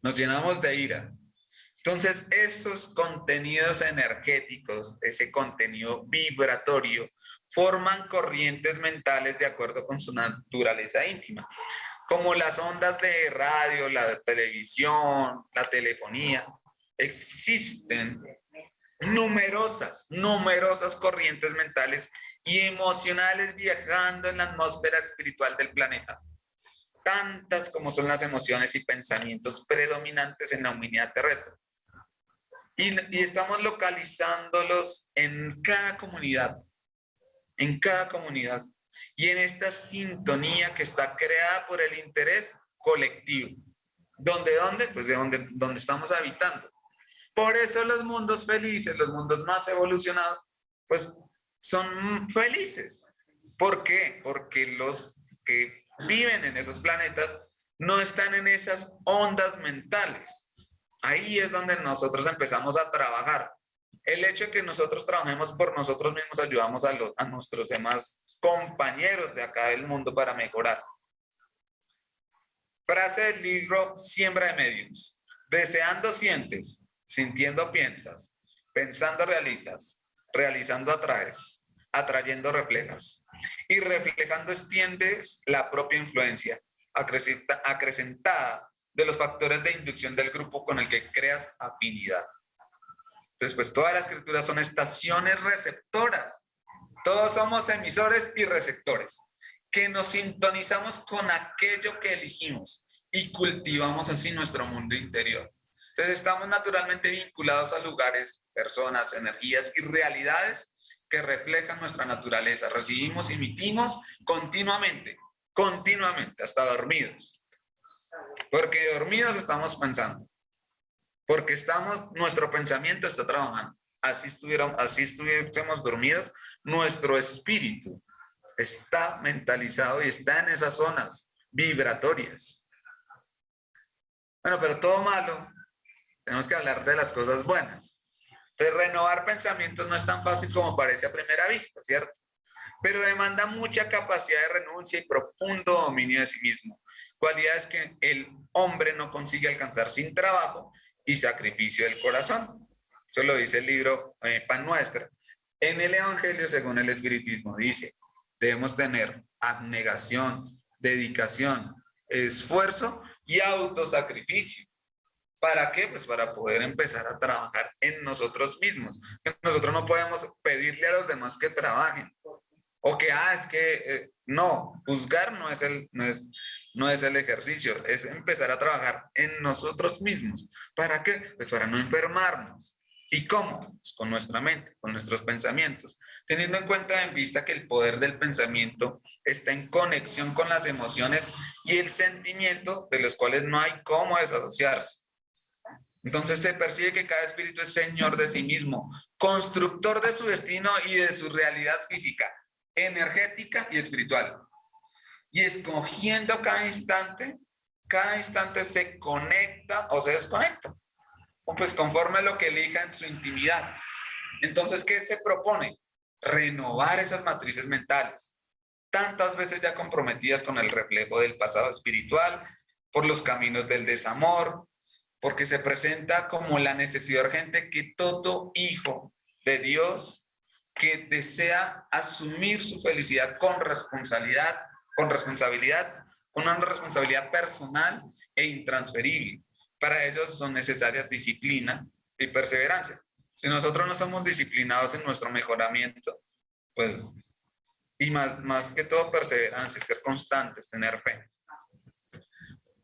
Nos llenamos de ira. Entonces esos contenidos energéticos, ese contenido vibratorio, forman corrientes mentales de acuerdo con su naturaleza íntima. Como las ondas de radio, la televisión, la telefonía, existen numerosas corrientes mentales y emocionales viajando en la atmósfera espiritual del planeta. Tantas como son las emociones y pensamientos predominantes en la humanidad terrestre. Y estamos localizándolos en cada comunidad. Y en esta sintonía que está creada por el interés colectivo. ¿Dónde? Pues de donde estamos habitando. Por eso los mundos felices, los mundos más evolucionados, pues son felices. ¿Por qué? Porque los que viven en esos planetas no están en esas ondas mentales. Ahí es donde nosotros empezamos a trabajar. El hecho de que nosotros trabajemos por nosotros mismos ayudamos a nuestros demás compañeros de acá del mundo para mejorar. Frase del libro Siembra de Medios. Deseando sientes, sintiendo piensas, pensando realizas, realizando atraes, atrayendo reflejas. Y reflejando extiendes la propia influencia acrecentada de los factores de inducción del grupo con el que creas afinidad. Entonces, pues toda la escritura son estaciones receptoras. Todos somos emisores y receptores, que nos sintonizamos con aquello que elegimos y cultivamos así nuestro mundo interior. Entonces estamos naturalmente vinculados a lugares, personas, energías y realidades que reflejan nuestra naturaleza. Recibimos y emitimos continuamente, hasta dormidos. Porque dormidos estamos pensando. Porque nuestro pensamiento está trabajando. Así estuviésemos dormidos, nuestro espíritu está mentalizado y está en esas zonas vibratorias. Bueno, pero todo malo, tenemos que hablar de las cosas buenas. Entonces, renovar pensamientos no es tan fácil como parece a primera vista, ¿cierto? Pero demanda mucha capacidad de renuncia y profundo dominio de sí mismo. Cualidades que el hombre no consigue alcanzar sin trabajo y sacrificio del corazón. Eso lo dice el libro Pan Nuestra. En el Evangelio, según el Espiritismo, dice, debemos tener abnegación, dedicación, esfuerzo y autosacrificio. ¿Para qué? Pues para poder empezar a trabajar en nosotros mismos. Nosotros no podemos pedirle a los demás que trabajen. O que, es que, no, juzgar no es el ejercicio, es empezar a trabajar en nosotros mismos. ¿Para qué? Pues para no enfermarnos. ¿Y cómo? Pues con nuestra mente, con nuestros pensamientos. Teniendo en cuenta en vista que el poder del pensamiento está en conexión con las emociones y el sentimiento, de los cuales no hay cómo desasociarse. Entonces se percibe que cada espíritu es señor de sí mismo, constructor de su destino y de su realidad física, energética y espiritual. Y escogiendo cada instante se conecta o se desconecta. Pues conforme a lo que elija en su intimidad. Entonces, ¿qué se propone? Renovar esas matrices mentales, tantas veces ya comprometidas con el reflejo del pasado espiritual, por los caminos del desamor, porque se presenta como la necesidad urgente que todo hijo de Dios que desea asumir su felicidad con responsabilidad, con una responsabilidad personal e intransferible. Para ello son necesarias disciplina y perseverancia. Si nosotros no somos disciplinados en nuestro mejoramiento, pues, y más que todo perseverancia, ser constantes, tener fe.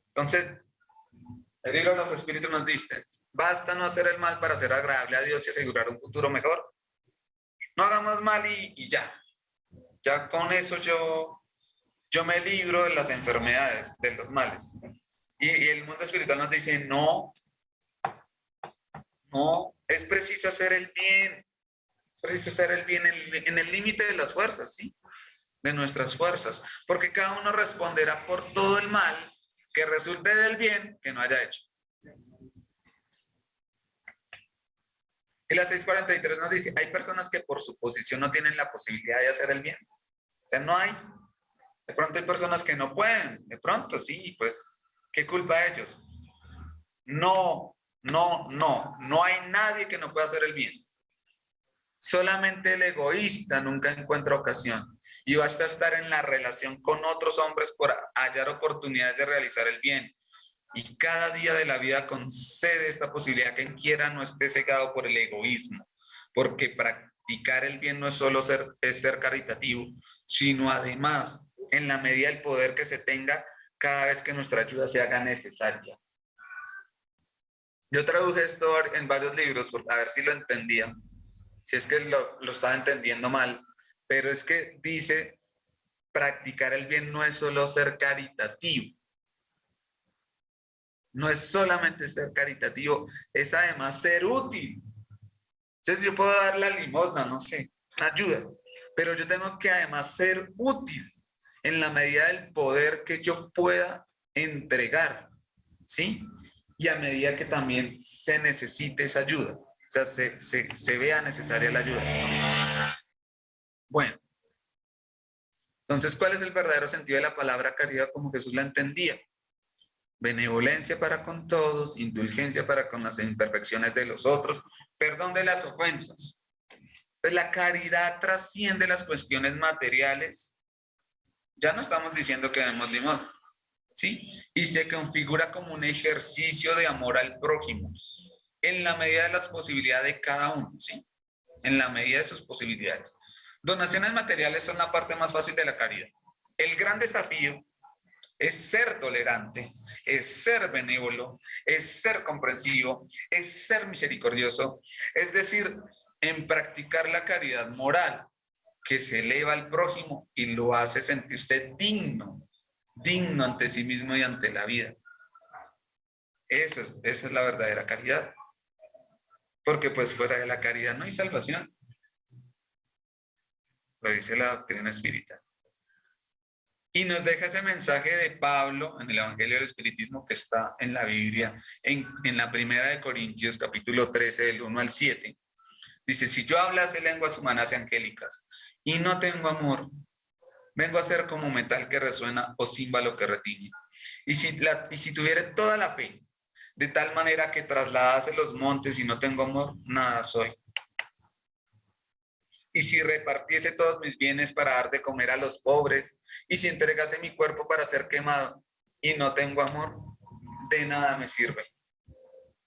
Entonces, el libro de los espíritus nos dice, basta no hacer el mal para ser agradable a Dios y asegurar un futuro mejor. No hagamos mal y ya. Ya con eso yo me libro de las enfermedades, de los males. Y el mundo espiritual nos dice, no, es preciso hacer el bien. Es preciso hacer el bien en el límite de las fuerzas, ¿sí? De nuestras fuerzas. Porque cada uno responderá por todo el mal que resulte del bien que no haya hecho. Y la 643 nos dice, hay personas que por su posición no tienen la posibilidad de hacer el bien. O sea, no hay. De pronto hay personas que no pueden. De pronto, sí, pues, ¿qué culpa de ellos? No hay nadie que no pueda hacer el bien. Solamente el egoísta nunca encuentra ocasión y basta estar en la relación con otros hombres por hallar oportunidades de realizar el bien. Y cada día de la vida concede esta posibilidad a quien quiera no esté cegado por el egoísmo, porque practicar el bien no es solo ser caritativo, sino además, en la medida del poder que se tenga, cada vez que nuestra ayuda se haga necesaria. Yo traduje esto en varios libros, a ver si lo entendían, si es que lo estaba entendiendo mal, pero es que dice, practicar el bien no es solo ser caritativo, no es solamente ser caritativo, es además ser útil. Entonces yo puedo dar la limosna, no sé, ayuda, pero yo tengo que además ser útil en la medida del poder que yo pueda entregar, ¿sí? Y a medida que también se necesite esa ayuda, o sea, se vea necesaria la ayuda. Bueno, entonces, ¿cuál es el verdadero sentido de la palabra caridad como Jesús la entendía? Benevolencia para con todos, indulgencia para con las imperfecciones de los otros, perdón de las ofensas. Pues la caridad trasciende las cuestiones materiales. Ya no estamos diciendo que demos limosna, ¿sí? Y se configura como un ejercicio de amor al prójimo, en la medida de las posibilidades de cada uno, ¿sí? En la medida de sus posibilidades. Donaciones materiales son la parte más fácil de la caridad. El gran desafío es ser tolerante, es ser benévolo, es ser comprensivo, es ser misericordioso, es decir, en practicar la caridad moral que se eleva al prójimo y lo hace sentirse digno ante sí mismo y ante la vida. Esa es la verdadera caridad. Porque pues fuera de la caridad no hay salvación. Lo dice la doctrina espírita. Y nos deja ese mensaje de Pablo en el Evangelio del Espiritismo que está en la Biblia, en la primera de Corintios, capítulo 13, del 1 al 7. Dice, si yo hablase lenguas humanas y angélicas y no tengo amor, vengo a ser como metal que resuena o címbalo que retiñe. Y si tuviere toda la fe, de tal manera que trasladase los montes y no tengo amor, nada soy. Y si repartiese todos mis bienes para dar de comer a los pobres, y si entregase mi cuerpo para ser quemado y no tengo amor, de nada me sirve.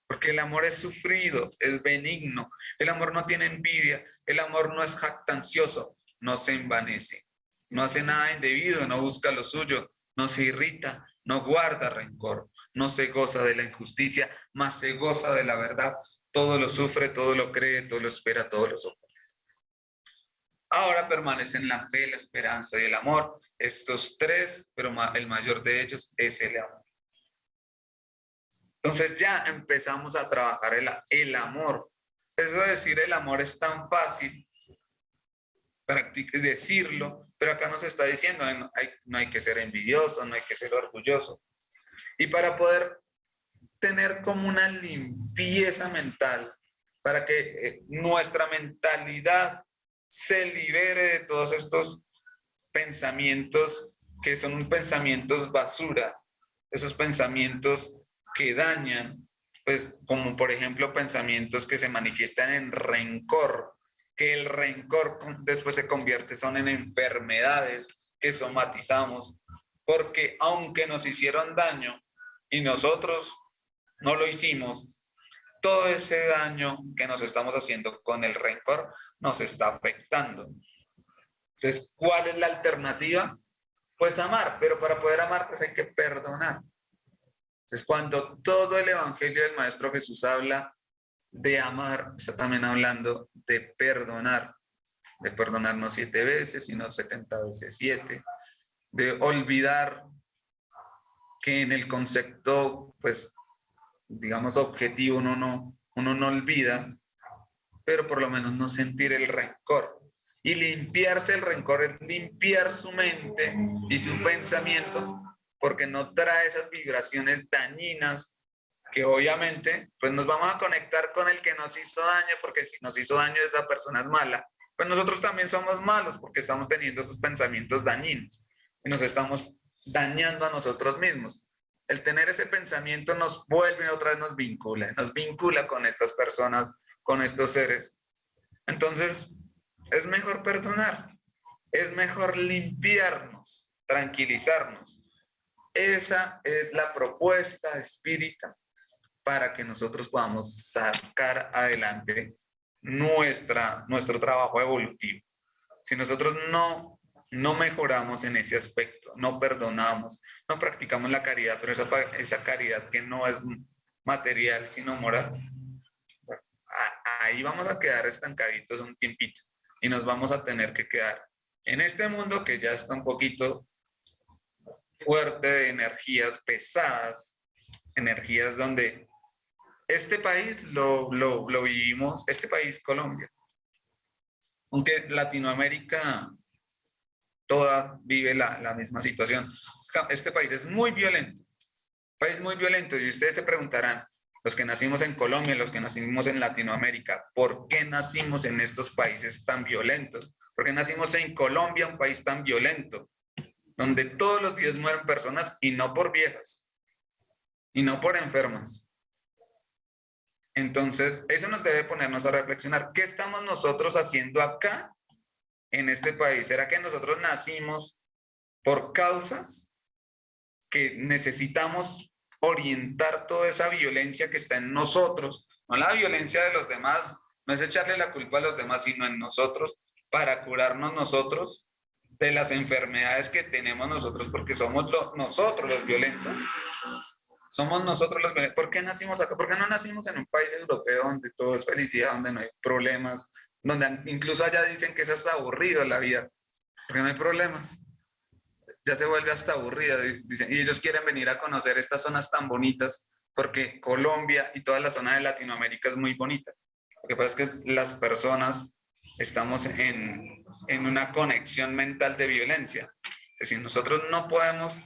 Porque el amor es sufrido, es benigno, el amor no tiene envidia, el amor no es jactancioso, no se envanece, no hace nada indebido, no busca lo suyo, no se irrita, no guarda rencor, no se goza de la injusticia, mas se goza de la verdad. Todo lo sufre, todo lo cree, todo lo espera, todo lo soporta. Ahora permanecen la fe, la esperanza y el amor. Estos tres, pero el mayor de ellos es el amor. Entonces ya empezamos a trabajar el amor. Eso de decir el amor es tan fácil decirlo, pero acá nos está diciendo no hay que ser envidioso, no hay que ser orgulloso. Y para poder tener como una limpieza mental, para que nuestra mentalidad se libere de todos estos pensamientos que son pensamientos basura, esos pensamientos que dañan, pues como por ejemplo pensamientos que se manifiestan en rencor, que el rencor después se convierte son en enfermedades que somatizamos, porque aunque nos hicieron daño y nosotros no lo hicimos, todo ese daño que nos estamos haciendo con el rencor nos está afectando. Entonces, ¿cuál es la alternativa? Pues amar, pero para poder amar pues hay que perdonar. Entonces, cuando todo el evangelio del Maestro Jesús habla de amar, está también hablando de perdonar no 7 veces, sino 70 veces 7, de olvidar que en el concepto, pues, digamos, objetivo uno no olvida, pero por lo menos no sentir el rencor. Y limpiarse el rencor es limpiar su mente y su pensamiento, porque no trae esas vibraciones dañinas que obviamente pues nos vamos a conectar con el que nos hizo daño, porque si nos hizo daño esa persona es mala, pues nosotros también somos malos porque estamos teniendo esos pensamientos dañinos y nos estamos dañando a nosotros mismos. El tener ese pensamiento nos vuelve otra vez, nos vincula con estas personas, con estos seres. Entonces, es mejor perdonar, es mejor limpiarnos, tranquilizarnos. Esa es la propuesta espírita para que nosotros podamos sacar adelante nuestro trabajo evolutivo. Si nosotros no mejoramos en ese aspecto, no perdonamos, no practicamos la caridad, pero esa caridad que no es material, sino moral, ahí vamos a quedar estancaditos un tiempito y nos vamos a tener que quedar en este mundo que ya está un poquito fuerte de energías pesadas, energías donde este país lo vivimos, este país, Colombia, aunque Latinoamérica toda vive la misma situación. Este país es muy violento, y ustedes se preguntarán, los que nacimos en Colombia, los que nacimos en Latinoamérica, ¿por qué nacimos en estos países tan violentos? ¿Por qué nacimos en Colombia, un país tan violento, donde todos los días mueren personas y no por viejas, y no por enfermas? Entonces, eso nos debe ponernos a reflexionar. ¿Qué estamos nosotros haciendo acá, en este país? ¿Será que nosotros nacimos por causas que necesitamos orientar toda esa violencia que está en nosotros? No la violencia de los demás, no es echarle la culpa a los demás, sino en nosotros, para curarnos nosotros de las enfermedades que tenemos nosotros, porque somos nosotros los violentos. Somos nosotros los violentos. ¿Por qué nacimos acá? ¿Por qué no nacimos en un país europeo donde todo es felicidad, donde no hay problemas, donde incluso allá dicen que eso es aburrido la vida? Porque no hay problemas. Ya se vuelve hasta aburrida. Dicen, y ellos quieren venir a conocer estas zonas tan bonitas porque Colombia y toda la zona de Latinoamérica es muy bonita. Lo que pasa es que las personas estamos en una conexión mental de violencia. Es decir, nosotros no podemos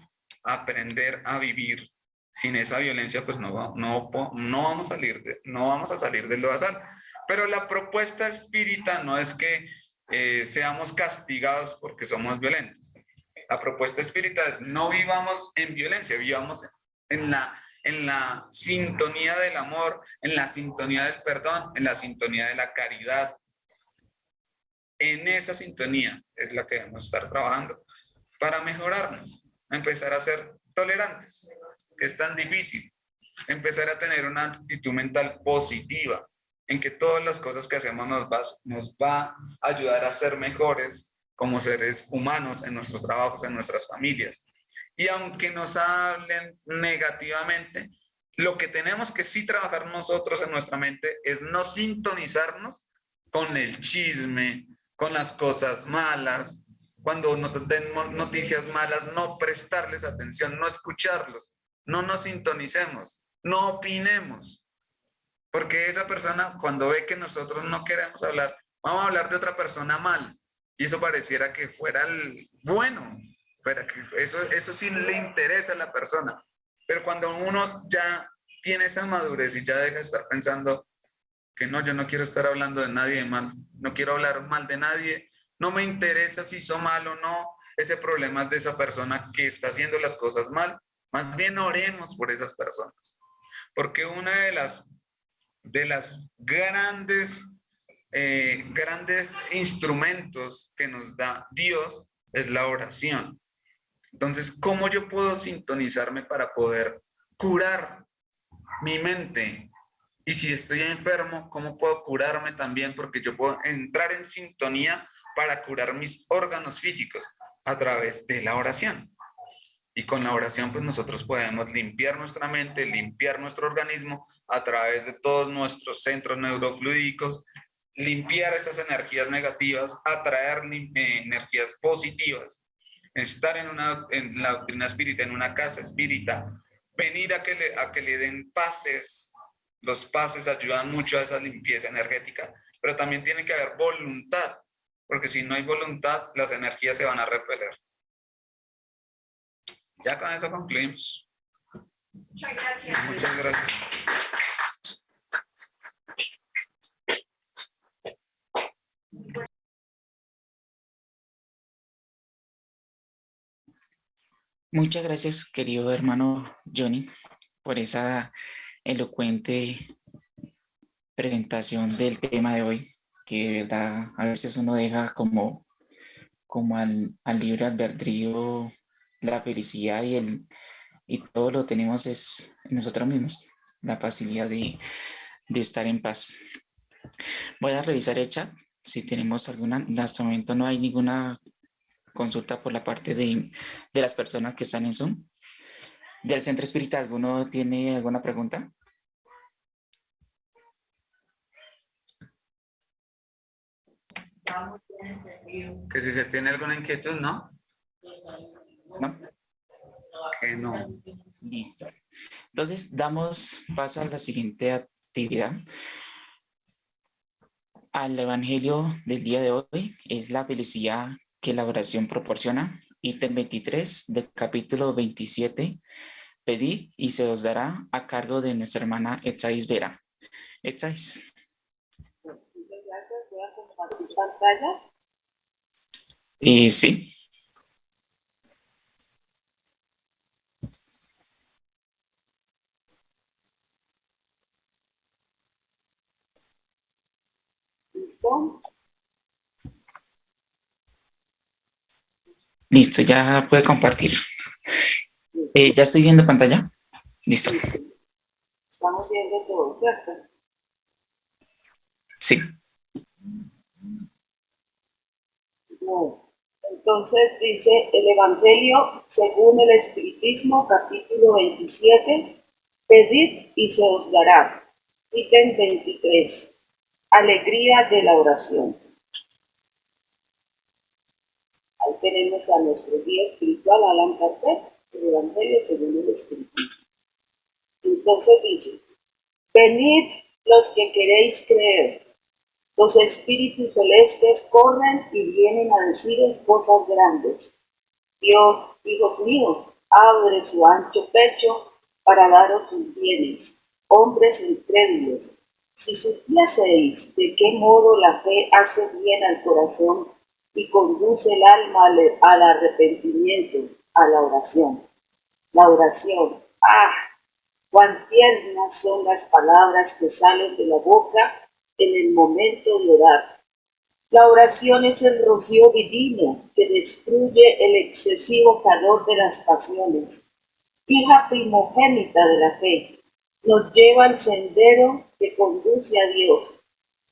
aprender a vivir sin esa violencia, pues no vamos a salir del lodazal. Pero la propuesta espírita no es que seamos castigados porque somos violentos. La propuesta espírita es no vivamos en violencia, vivamos en en la sintonía del amor, en la sintonía del perdón, en la sintonía de la caridad. En esa sintonía es la que debemos estar trabajando para mejorarnos, empezar a ser tolerantes, que es tan difícil, empezar a tener una actitud mental positiva, en que todas las cosas que hacemos nos va a ayudar a ser mejores como seres humanos en nuestros trabajos, en nuestras familias. Y aunque nos hablen negativamente, lo que tenemos que sí trabajar nosotros en nuestra mente es no sintonizarnos con el chisme, con las cosas malas. Cuando nos den noticias malas, no prestarles atención, no escucharlos, no nos sintonicemos, no opinemos. Porque esa persona, cuando ve que nosotros no queremos hablar, vamos a hablar de otra persona mal. Y eso pareciera que fuera el bueno. Eso sí le interesa a la persona. Pero cuando uno ya tiene esa madurez y ya deja de estar pensando que no, yo no quiero estar hablando de nadie mal, no quiero hablar mal de nadie, no me interesa si hizo mal o no, ese problema es de esa persona que está haciendo las cosas mal, más bien oremos por esas personas. Porque una de las grandes instrumentos que nos da Dios es la oración. Entonces, ¿cómo yo puedo sintonizarme para poder curar mi mente? Y si estoy enfermo, ¿cómo puedo curarme también? Porque yo puedo entrar en sintonía para curar mis órganos físicos a través de la oración. Y con la oración, pues nosotros podemos limpiar nuestra mente, limpiar nuestro organismo a través de todos nuestros centros neurofluídicos, limpiar esas energías negativas, atraer energías positivas, estar en la doctrina espírita, en una casa espírita, venir a que le den pases. Los pases ayudan mucho a esa limpieza energética, pero también tiene que haber voluntad, porque si no hay voluntad, las energías se van a repeler. Ya con eso concluimos. Muchas gracias. Muchas gracias. Muchas gracias, querido hermano Johnny, por esa elocuente presentación del tema de hoy, que de verdad a veces uno deja como al libre albedrío la felicidad y todo lo tenemos es en nosotros mismos, la facilidad de estar en paz. Voy a revisar el chat, si tenemos alguna, hasta el momento no hay ninguna consulta por la parte de las personas que están en Zoom. Del Centro Espírita, ¿alguno tiene alguna pregunta? Que si se tiene alguna inquietud, ¿no? ¿No? Que no. Listo. Entonces, damos paso a la siguiente actividad. Al Evangelio del día de hoy es la felicidad que la oración proporciona. Ítem 23 del capítulo 27. Pedid y se os dará, a cargo de nuestra hermana Etzais Vera. Etzais. Muchas gracias. Voy a compartir pantalla. Sí. ¿Listo? Listo, ya puede compartir. Listo. Ya estoy viendo pantalla. Listo. Estamos viendo todo, ¿cierto? Sí. Bueno, entonces dice el Evangelio según el Espiritismo, capítulo 27, pedid y se os dará. Ítem 23, alegría de la oración. Ahí tenemos a nuestro guía espiritual, Allan Kardec, el Evangelio según el Espiritismo. Entonces dice, venid los que queréis creer. Los espíritus celestes corren y vienen a deciros cosas grandes. Dios, hijos míos, abre su ancho pecho para daros sus bienes. Hombres incrédulos, si supieseis de qué modo la fe hace bien al corazón y conduce el alma al arrepentimiento, a la oración. La oración, Cuán tiernas son las palabras que salen de la boca en el momento de orar. La oración es el rocío divino que destruye el excesivo calor de las pasiones. Hija primogénita de la fe, nos lleva al sendero que conduce a Dios.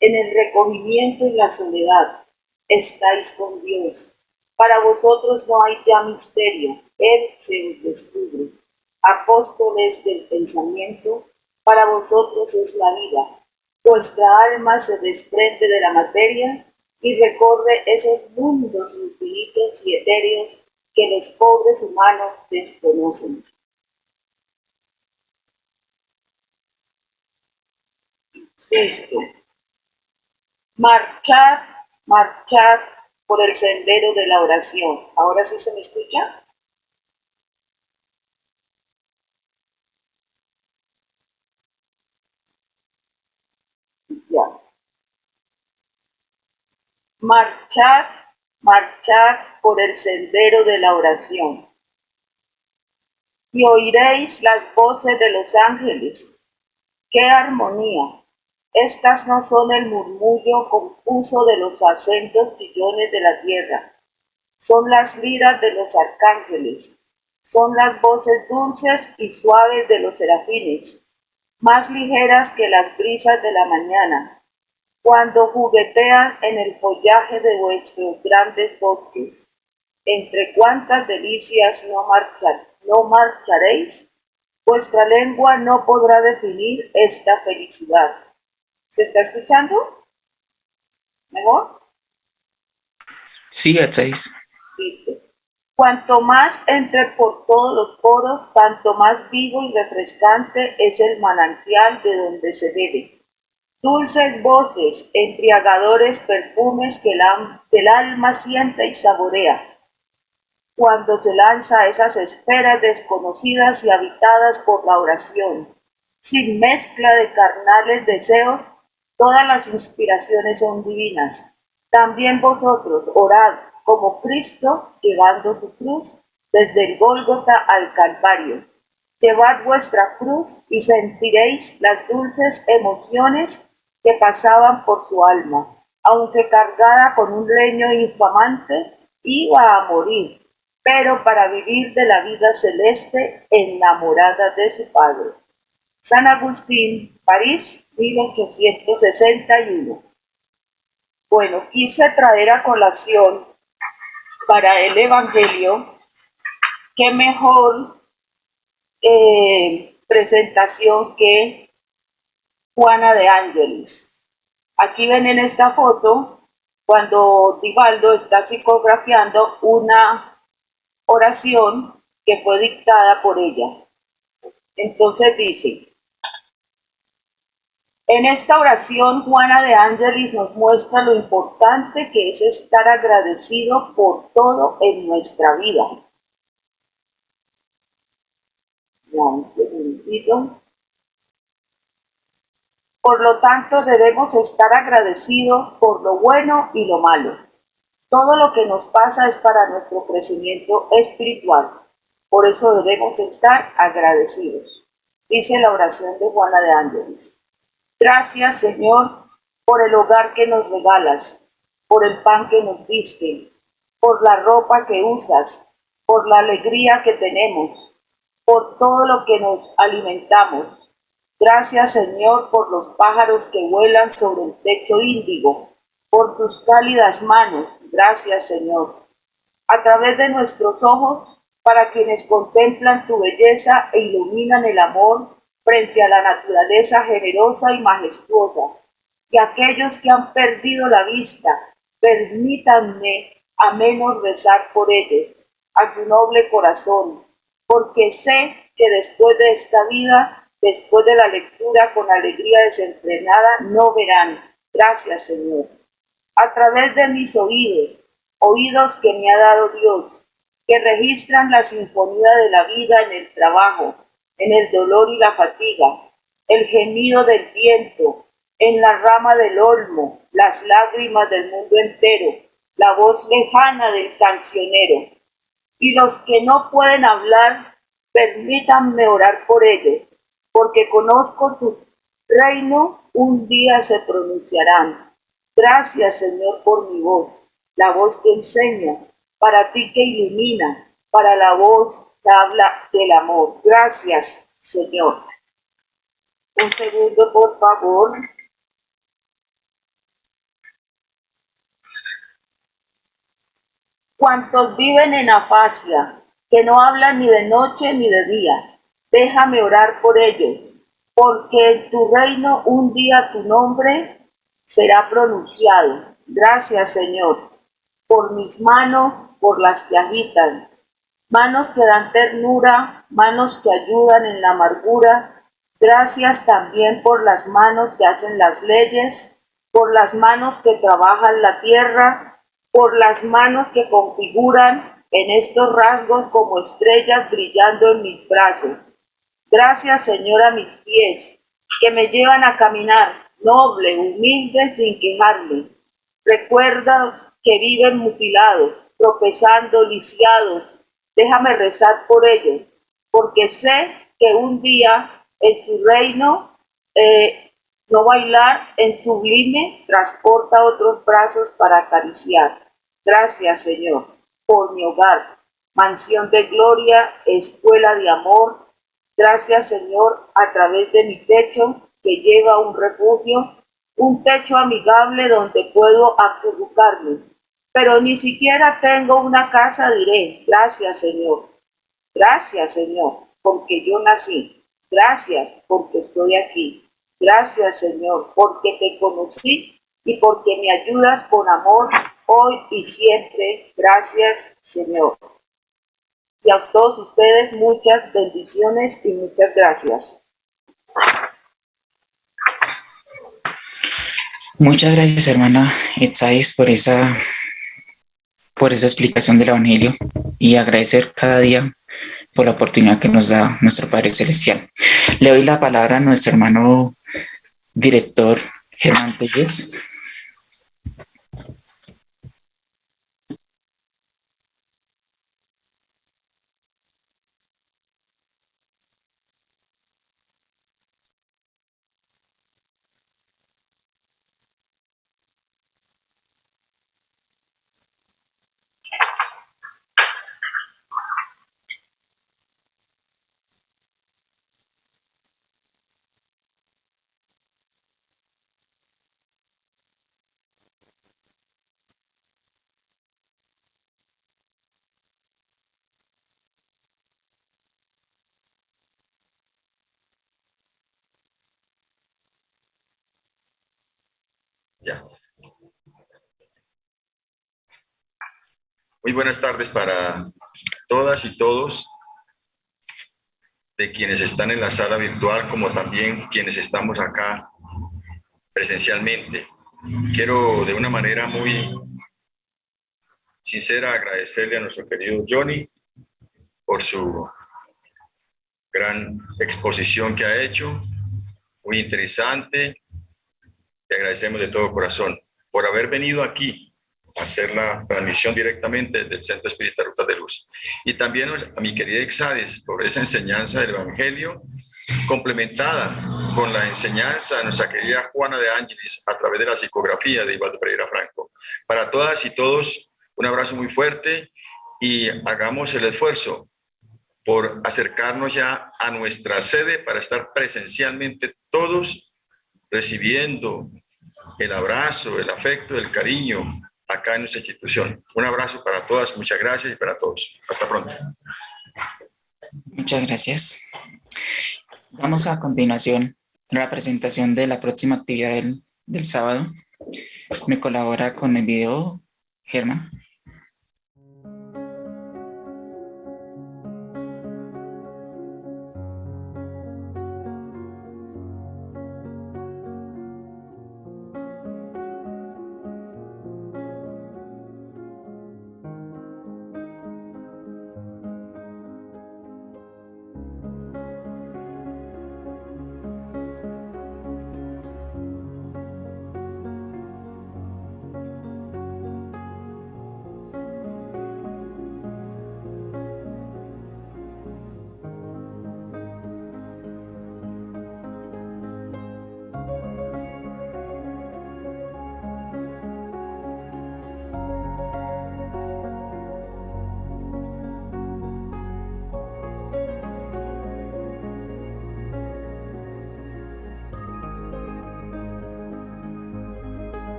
En el recogimiento y la soledad estáis con Dios. Para vosotros no hay ya misterio, Él se os descubre. Apóstoles del pensamiento, para vosotros es la vida. Vuestra alma se desprende de la materia y recorre esos mundos infinitos y etéreos que los pobres humanos desconocen. Esto. Marchad, marchad por el sendero de la oración. ¿Ahora sí se me escucha? Ya. Marchad, marchad por el sendero de la oración. Y oiréis las voces de los ángeles. ¡Qué armonía! Estas no son el murmullo confuso de los acentos chillones de la tierra. Son las liras de los arcángeles. Son las voces dulces y suaves de los serafines, más ligeras que las brisas de la mañana, cuando juguetean en el follaje de vuestros grandes bosques. Entre cuántas delicias no marcharéis, vuestra lengua no podrá definir esta felicidad. ¿Se está escuchando? ¿Mejor? Sí, H6. Listo. Cuanto más entre por todos los poros, tanto más vivo y refrescante es el manantial de donde se bebe. Dulces voces, embriagadores perfumes que el alma siente y saborea, cuando se lanza a esas esferas desconocidas y habitadas por la oración. Sin mezcla de carnales deseos, todas las inspiraciones son divinas. También vosotros orad como Cristo, llevando su cruz desde el Gólgota al Calvario. Llevad vuestra cruz y sentiréis las dulces emociones que pasaban por su alma. Aunque cargada con un leño infamante, iba a morir, pero para vivir de la vida celeste enamorada de su Padre. San Agustín, París, 1861. Bueno, quise traer a colación para el Evangelio, qué mejor presentación que Juana de Ángelis. Aquí ven en esta foto cuando Divaldo está psicografiando una oración que fue dictada por ella. Entonces dice, en esta oración Juana de Ángelis nos muestra lo importante que es estar agradecido por todo en nuestra vida. Un segundito. Por lo tanto, debemos estar agradecidos por lo bueno y lo malo. Todo lo que nos pasa es para nuestro crecimiento espiritual. Por eso debemos estar agradecidos. Dice la oración de Juana de Ángelis. Gracias, Señor, por el hogar que nos regalas, por el pan que nos diste, por la ropa que usas, por la alegría que tenemos, por todo lo que nos alimentamos. Gracias, Señor, por los pájaros que vuelan sobre el techo índigo, por tus cálidas manos. Gracias, Señor. A través de nuestros ojos, para quienes contemplan tu belleza e iluminan el amor frente a la naturaleza generosa y majestuosa. Y aquellos que han perdido la vista, permítanme a menos rezar por ellos, a su noble corazón, porque sé que después de esta vida, después de la lectura con alegría desenfrenada, no verán. Gracias, Señor. A través de mis oídos, oídos que me ha dado Dios, que registran la sinfonía de la vida en el trabajo, en el dolor y la fatiga, el gemido del viento, en la rama del olmo, las lágrimas del mundo entero, la voz lejana del cancionero. Y los que no pueden hablar, permítanme orar por ellos, porque conozco tu reino, un día se pronunciarán. Gracias, Señor, por mi voz, la voz que enseña, para ti que ilumina, para la voz que habla del amor. Gracias, Señor. Un segundo, por favor. Cuantos viven en afasia, que no hablan ni de noche ni de día, déjame orar por ellos, porque en tu reino un día tu nombre será pronunciado. Gracias, Señor, por mis manos, por las que agitan, manos que dan ternura, manos que ayudan en la amargura. Gracias también por las manos que hacen las leyes, por las manos que trabajan la tierra, por las manos que configuran en estos rasgos como estrellas brillando en mis brazos. Gracias, Señor, a mis pies, que me llevan a caminar noble, humilde, sin quejarme. Recuerdos que viven mutilados, tropezando, lisiados. Déjame rezar por ellos, porque sé que un día en su reino, no bailar en sublime, transporta otros brazos para acariciar. Gracias, Señor, por mi hogar, mansión de gloria, escuela de amor. Gracias, Señor, a través de mi techo que lleva un refugio, un techo amigable donde puedo acurrucarme. Pero ni siquiera tengo una casa, diré. Gracias, Señor. Gracias, Señor, porque yo nací. Gracias porque estoy aquí. Gracias, Señor, porque te conocí y porque me ayudas con amor hoy y siempre. Gracias, Señor. Y a todos ustedes muchas bendiciones y muchas gracias. Muchas gracias, hermana Etzais, por esa explicación del Evangelio y agradecer cada día por la oportunidad que nos da nuestro Padre Celestial. Le doy la palabra a nuestro hermano director Germán Telles. Ya. Muy buenas tardes para todas y todos, de quienes están en la sala virtual, como también quienes estamos acá presencialmente. Quiero de una manera muy sincera agradecerle a nuestro querido Johnny por su gran exposición que ha hecho, muy interesante. Le agradecemos de todo corazón por haber venido aquí a hacer la transmisión directamente del Centro Espírita Rutas de Luz. Y también a mi querida Exades por esa enseñanza del Evangelio, complementada con la enseñanza de nuestra querida Juana de Ángeles a través de la psicografía de Iván de Pereira Franco. Para todas y todos, un abrazo muy fuerte y hagamos el esfuerzo por acercarnos ya a nuestra sede para estar presencialmente todos recibiendo el abrazo, el afecto, el cariño acá en nuestra institución. Un abrazo para todas, muchas gracias y para todos. Hasta pronto. Muchas gracias. Damos a continuación la presentación de la próxima actividad del sábado. Me colabora con el video Germán.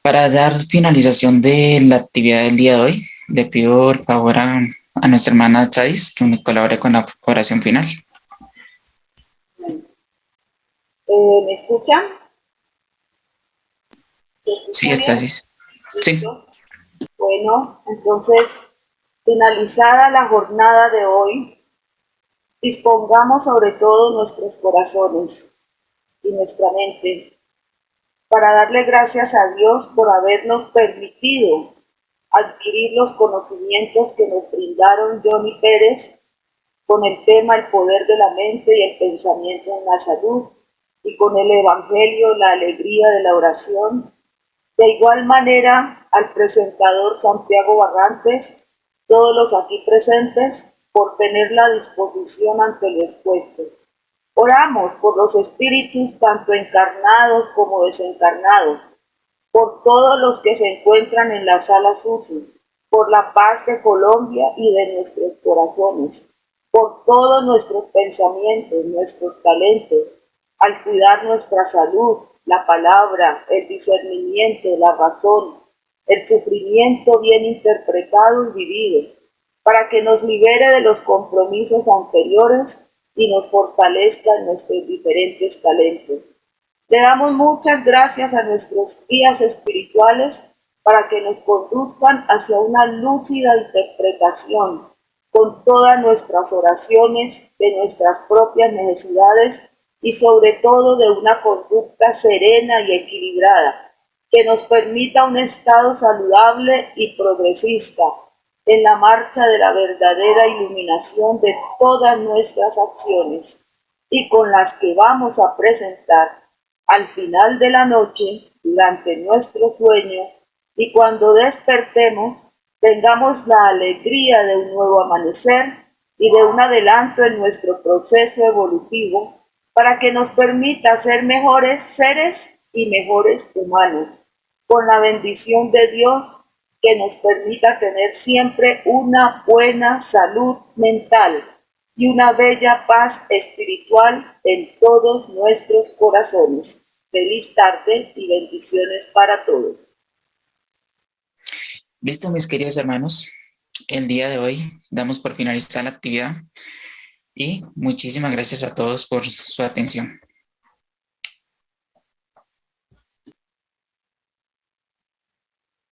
Para dar finalización de la actividad del día de hoy, le pido por favor a nuestra hermana Chais que me colabore con la oración final. ¿Me escuchan? ¿Se Sí, escucha bien? Estasis. Sí. ¿Listo? Bueno, entonces, finalizada la jornada de hoy, dispongamos sobre todo nuestros corazones y nuestra mente para darle gracias a Dios por habernos permitido adquirir los conocimientos que nos brindaron Johnny Pérez con el tema el poder de la mente y el pensamiento en la salud, y con el Evangelio, la alegría de la oración. De igual manera, al presentador Santiago Barrantes, todos los aquí presentes, por tener la disposición ante lo expuesto. Oramos por los espíritus tanto encarnados como desencarnados, por todos los que se encuentran en la sala SUSI, por la paz de Colombia y de nuestros corazones, por todos nuestros pensamientos, nuestros talentos, al cuidar nuestra salud, la palabra, el discernimiento, la razón, el sufrimiento bien interpretado y vivido, para que nos libere de los compromisos anteriores y nos fortalezca en nuestros diferentes talentos. Le damos muchas gracias a nuestros guías espirituales para que nos conduzcan hacia una lúcida interpretación con todas nuestras oraciones, de nuestras propias necesidades y sobre todo de una conducta serena y equilibrada que nos permita un estado saludable y progresista en la marcha de la verdadera iluminación de todas nuestras acciones y con las que vamos a presentar al final de la noche, durante nuestro sueño, y cuando despertemos, tengamos la alegría de un nuevo amanecer y de un adelanto en nuestro proceso evolutivo para que nos permita ser mejores seres y mejores humanos, con la bendición de Dios que nos permita tener siempre una buena salud mental y una bella paz espiritual en todos nuestros corazones. Feliz tarde y bendiciones para todos. Listo, mis queridos hermanos. El día de hoy damos por finalizada la actividad y muchísimas gracias a todos por su atención.